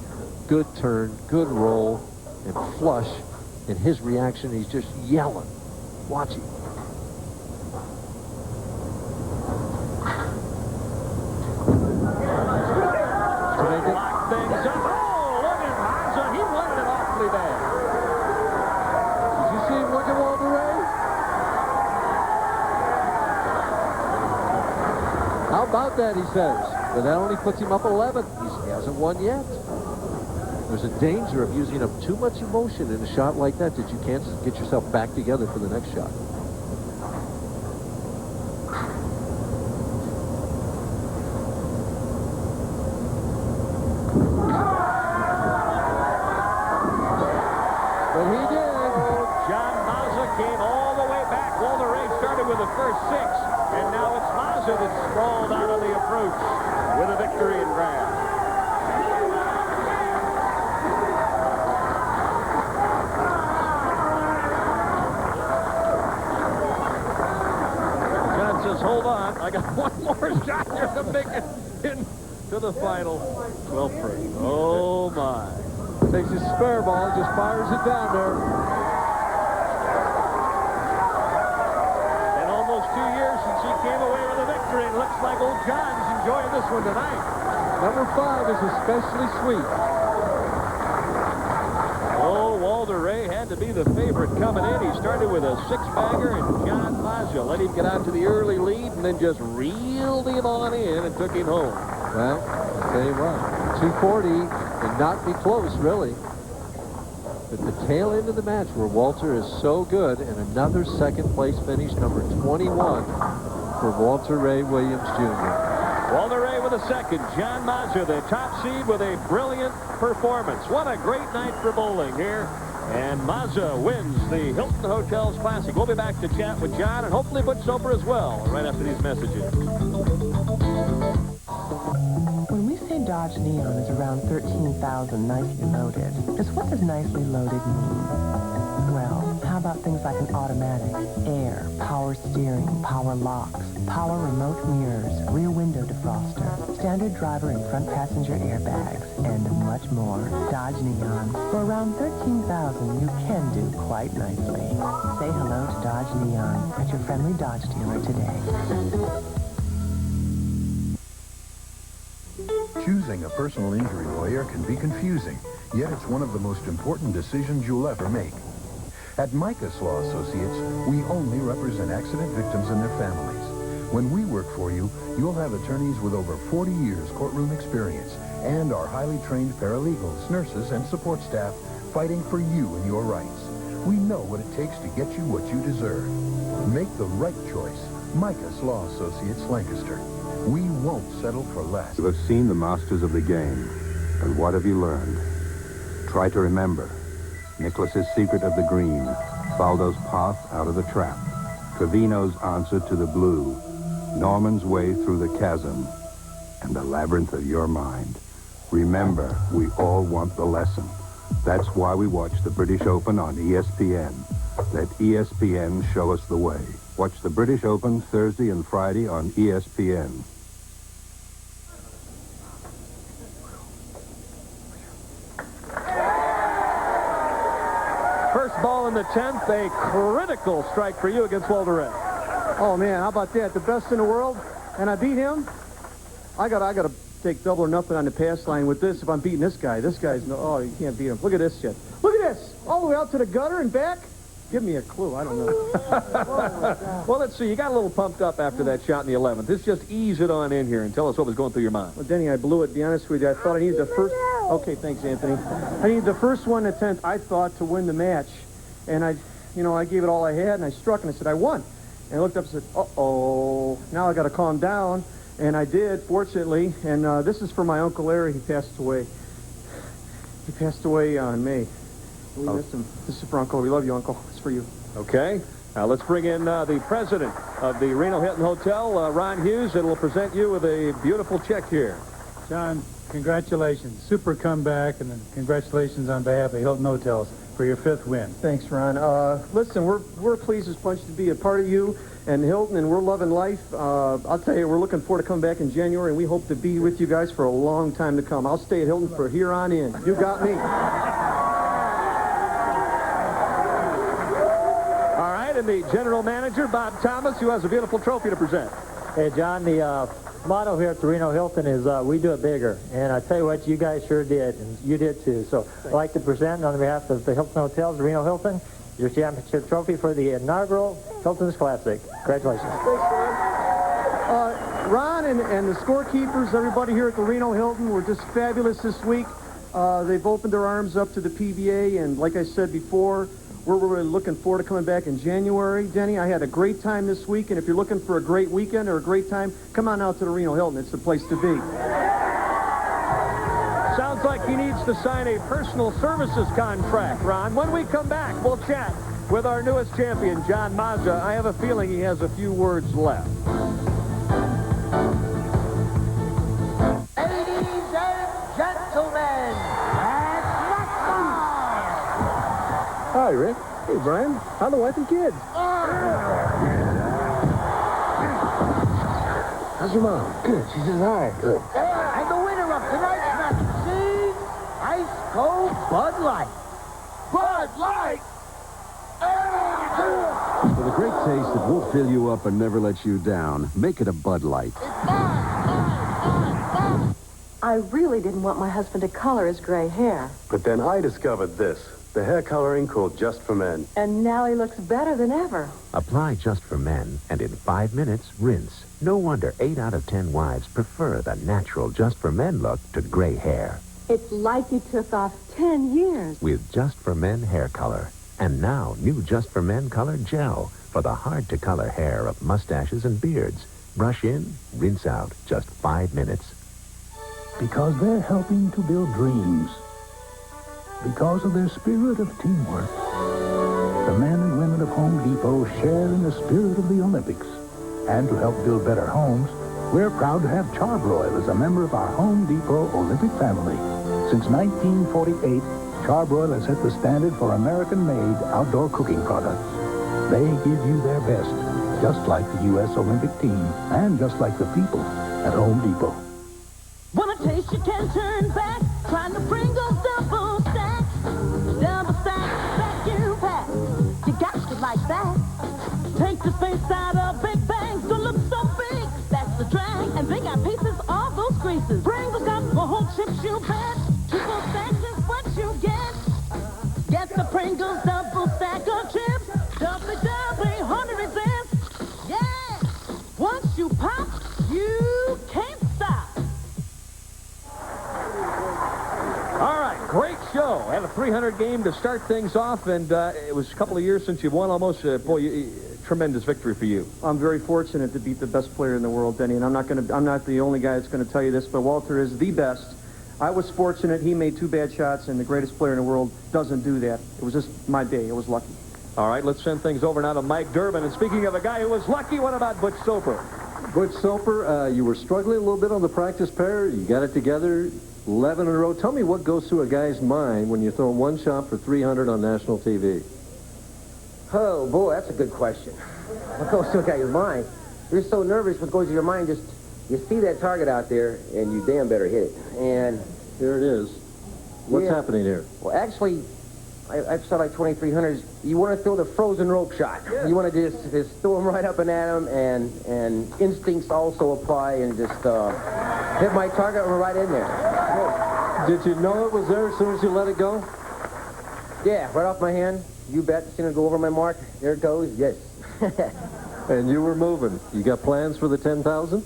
good turn, good roll, and flush. And his reaction, he's just yelling. Watch him. Lock things up. Oh, look at Maza. He wanted it awfully bad. Did you see him look at Walter Ray? How about that, he says. But that only puts him up 11. He hasn't won yet. There's a danger of using up too much emotion in a shot like that you can't get yourself back together for the next shot. But he did. John Mazza came all the way back. Walter Ray started with the first 6, and now it's Maza that's sprawled out on the approach with a victory in grab. John says, hold on, I got one more shot here to make it into the final 12th frame. Oh, my. Takes his spare ball, just fires it down there. In almost 2 years since he came away with a victory, it looks like old John's enjoying this one tonight. Number 5 is especially sweet. Oh, Walter Ray had to be the favorite coming in. He started with a 6-bagger, and John Mazza let him get out to the early lead and then just reeled him on in and took him home. Well, I'll tell you what, 240 and not be close, really. But the tail end of the match where Walter is so good, and another second-place finish, number 21 for Walter Ray Williams, Jr. Walter Ray with a second. John Mazza, the top seed, with a brilliant performance. What a great night for bowling here. And Maza wins the Hilton Hotels Classic. We'll be back to chat with John and hopefully Butch Soper as well right after these messages. When we say Dodge Neon is around 13,000 nicely loaded, just what does nicely loaded mean? Well, how about things like an automatic, air, power steering, power locks, power remote mirrors, rear window defroster, standard driver and front passenger airbags, and much more. Dodge Neon. For around 13,000, you can do quite nicely. Say hello to Dodge Neon at your friendly Dodge dealer today. Choosing a personal injury lawyer can be confusing, yet it's one of the most important decisions you'll ever make. At Micah's Law Associates, we only represent accident victims and their families. When we work for you, you'll have attorneys with over 40 years courtroom experience and our highly trained paralegals, nurses, and support staff fighting for you and your rights. We know what it takes to get you what you deserve. Make the right choice. Micah's Law Associates, Lancaster. We won't settle for less. You have seen the masters of the game, but what have you learned? Try to remember. Nicholas's secret of the green, Faldo's path out of the trap, Trevino's answer to the blue, Norman's way through the chasm, and the labyrinth of your mind. Remember, we all want the lesson. That's why we watch the British Open on ESPN. Let ESPN show us the way. Watch the British Open Thursday and Friday on ESPN. First ball in the 10th, a critical strike for you against Walter Ray. Oh, man, how about that? The best in the world, and I beat him? I gotta take double or nothing on the pass line with this if I'm beating this guy's no, oh, you can't beat him. Look at this shit. Look at this. All the way out to the gutter and back. Give me a clue. I don't know. Well, let's see. You got a little pumped up after that shot in the 11th. Let's just ease it on in here and tell us what was going through your mind. Well, Denny, I blew it, to be honest with you. I thought I needed the first... Okay, thanks, Anthony. I needed the first one at 10th, I thought, to win the match. And I gave it all I had, and I struck, and I said, I won. And I looked up and said, uh-oh. Now I got to calm down. And I did, fortunately. And this is for my Uncle Larry. He passed away. He passed away in May. We miss him. This is for Uncle. We love you, Uncle. It's for you. Okay. Now let's bring in the president of the Reno Hilton Hotel, Ron Hughes, and will present you with a beautiful check here. John, congratulations. Super comeback, and congratulations on behalf of Hilton Hotels for your 5th win. Thanks, Ron. Listen, we're pleased as punch to be a part of you and Hilton, and we're loving life. I'll tell you, we're looking forward to coming back in January, and we hope to be with you guys for a long time to come. I'll stay at Hilton for here on in. You got me. All right, and the general manager, Bob Thomas, who has a beautiful trophy to present. Hey, John, the motto here at the Reno Hilton is we do it bigger. And I tell you what, you guys sure did, and you did too. So I'd like to present on behalf of the Hilton Hotels, Reno Hilton, your championship trophy for the inaugural Hilton's Classic. Congratulations. Thanks, Ron. Ron and the scorekeepers, everybody here at the Reno Hilton were just fabulous this week. They've opened their arms up to the PBA, and like I said before, we're really looking forward to coming back in January. Denny, I had a great time this week, and if you're looking for a great weekend or a great time, come on out to the Reno Hilton. It's the place to be. Sounds like he needs to sign a personal services contract, Ron. When we come back, we'll chat with our newest champion, John Mazza. I have a feeling he has a few words left. Ladies and gentlemen, Hi, Rick. Hey, Brian. How the wife and kids? How's your mom? Good. She says hi. Good. and the winner of tonight's match is Ice Cold Bud Light. Bud Light! With a great taste that won't fill you up and never let you down, make it a Bud Light. I really didn't want my husband to color his gray hair. But then I discovered this. The hair coloring called Just for Men. And now he looks better than ever. Apply Just for Men, and in 5 minutes, rinse. No wonder 8 out of 10 wives prefer the natural Just for Men look to gray hair. It's like he took off 10 years. With Just for Men hair color. And now, new Just for Men color gel for the hard-to-color hair of mustaches and beards. Brush in, rinse out, just 5 minutes. Because they're helping to build dreams. Because of their spirit of teamwork. The men and women of Home Depot share in the spirit of the Olympics. And to help build better homes, we're proud to have Charbroil as a member of our Home Depot Olympic family. Since 1948, Charbroil has set the standard for American-made outdoor cooking products. They give you their best, just like the U.S. Olympic team, and just like the people at Home Depot. Wanna taste, you can turn back. Trying to Pringles double stack. Double stack, vacuum pack. You got to like that. Take the space out of Big Bang to look so big. That's the drag. And they got pieces of those greases. Pringles got the whole chips, you bet. Triple stacks is what you get. Get the Pringles double stack of chips. Double, 100 cents. Yeah. Once you pop, you can't stop. All right, Great show. Had a 300 game to start things off, and it was a couple of years since you've won almost. Tremendous victory for you. I'm very fortunate to beat the best player in the world, Denny, and I'm not the only guy that's going to tell you this, but Walter is the best. I was fortunate. He made 2 bad shots, and the greatest player in the world doesn't do that. It was just my day. I was lucky. All right, let's send things over now to Mike Durbin. And speaking of a guy who was lucky, what about Butch Soper? Butch Soper, you were struggling a little bit on the practice pair. You got it together, 11 in a row. Tell me what goes through a guy's mind when you're throwing one shot for 300 on national TV. Oh, boy, that's a good question. What goes through a guy's mind? You're so nervous, what goes through your mind, just you see that target out there, and you damn better hit it. And here it is. What's happening here? Well, actually, I've shot like 2,300s. You want to throw the frozen rope shot. Yeah. You want to just throw them right up and at them, and instincts also apply, and just hit my target right in there. Did you know it was there as soon as you let it go? Yeah, right off my hand. You bet. It's going to go over my mark. There it goes. Yes. And you were moving. You got plans for the 10,000?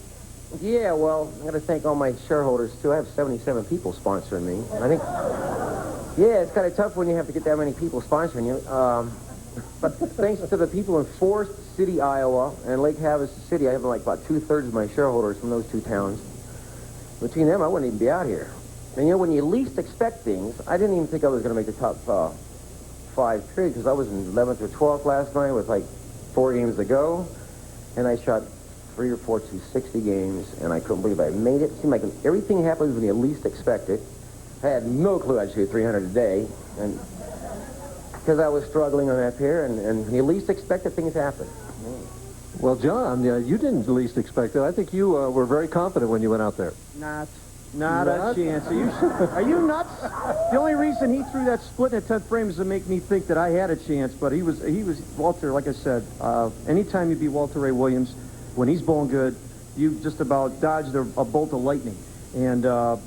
Yeah, well, I got to thank all my shareholders, too. I have 77 people sponsoring me. I think, yeah, it's kind of tough when you have to get that many people sponsoring you. But thanks to the people in Forest City, Iowa, and Lake Havasu City, I have like about 2/3 of my shareholders from those 2 towns. Between them, I wouldn't even be out here. And, you know, when you least expect things, I didn't even think I was going to make the top 5 period, because I was in 11th or 12th last night with like 4 games to go, and I shot 3 or 4 260 games, and I couldn't believe I made it. It seemed like everything happens when you least expect it. I had no clue I'd shoot 300 a day, and because I was struggling on that pair, and when you least expect it, things happen. Well, John, you didn't least expect it. I think you were very confident when you went out there. Not a chance. Are you nuts? The only reason he threw that split in the 10th frame is to make me think that I had a chance, but he was Walter, like I said, anytime you beat Walter Ray Williams, when he's bowling good, you just about dodged a bolt of lightning. And I'll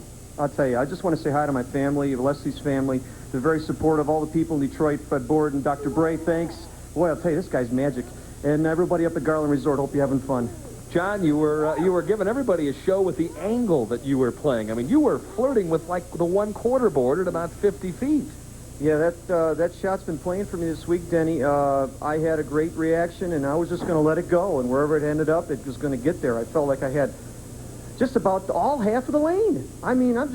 tell you, I just want to say hi to my family, Leslie's family. They're very supportive. All the people in Detroit, Fred Board and Dr. Bray, thanks. Boy, I'll tell you, this guy's magic. And everybody up at Garland Resort, hope you're having fun. John, you were giving everybody a show with the angle that you were playing. I mean, you were flirting with like the 1/4 board at about 50 feet. Yeah, that shot's been playing for me this week, Denny. I had a great reaction, and I was just going to let it go, and wherever it ended up, it was going to get there. I felt like I had just about all half of the lane. I mean, I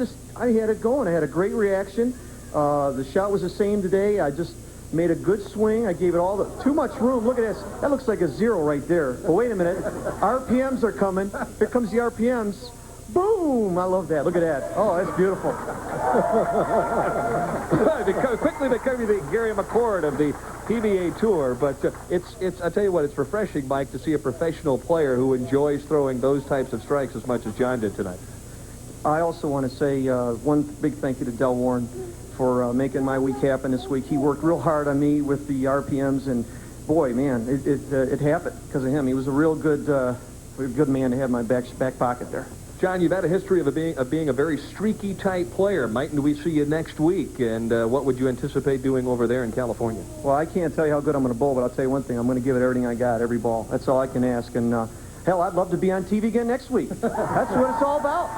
had it going. I had a great reaction. The shot was the same today. I just made a good swing. I gave it all too much room. Look at this. That looks like a 0 right there. But wait a minute. RPMs are coming. Here comes the RPMs. Boom! I love that. Look at that. Oh, that's beautiful. Quickly becoming the Gary McCord of the PBA Tour, but it's I tell you what, it's refreshing, Mike, to see a professional player who enjoys throwing those types of strikes as much as John did tonight. I also want to say one big thank you to Del Warren for making my week happen this week. He worked real hard on me with the RPMs, and boy, man, it happened because of him. He was a real good man to have in my back pocket there. John, you've had a history of being a very streaky type player. Mightn't we see you next week? And what would you anticipate doing over there in California? Well, I can't tell you how good I'm going to bowl, but I'll tell you one thing. I'm going to give it everything I got, every ball. That's all I can ask. And hell, I'd love to be on TV again next week. That's what it's all about.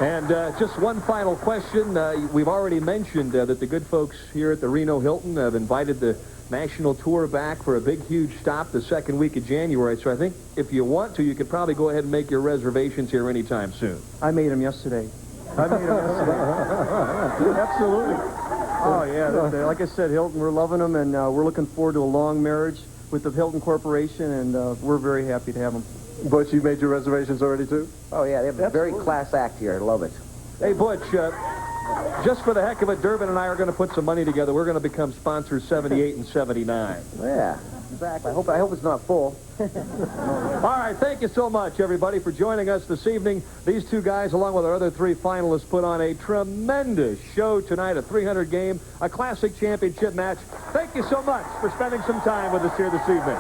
And just one final question. We've already mentioned that the good folks here at the Reno Hilton have invited the national tour back for a big, huge stop the second week of January. So I think if you want to, you could probably go ahead and make your reservations here anytime soon. I made them yesterday. Absolutely. Oh, yeah. Like I said, Hilton, we're loving them, and we're looking forward to a long marriage with the Hilton Corporation, and we're very happy to have them. Butch, you made your reservations already, too? Oh, yeah. They have a very class act here. I love it. Hey, Butch, just for the heck of it, Durbin and I are going to put some money together. We're going to become sponsors 78 and 79. Yeah, exactly. I hope it's not full. All right, thank you so much, everybody, for joining us this evening. These 2 guys, along with our other 3 finalists, put on a tremendous show tonight, a 300 game, a classic championship match. Thank you so much for spending some time with us here this evening.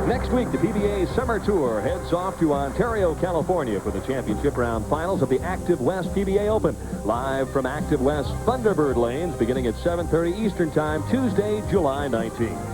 Next week, the PBA Summer Tour heads off to Ontario, California for the championship round finals of the Active West PBA Open. Live from Active West Thunderbird Lanes beginning at 7:30 Eastern Time, Tuesday, July 19th.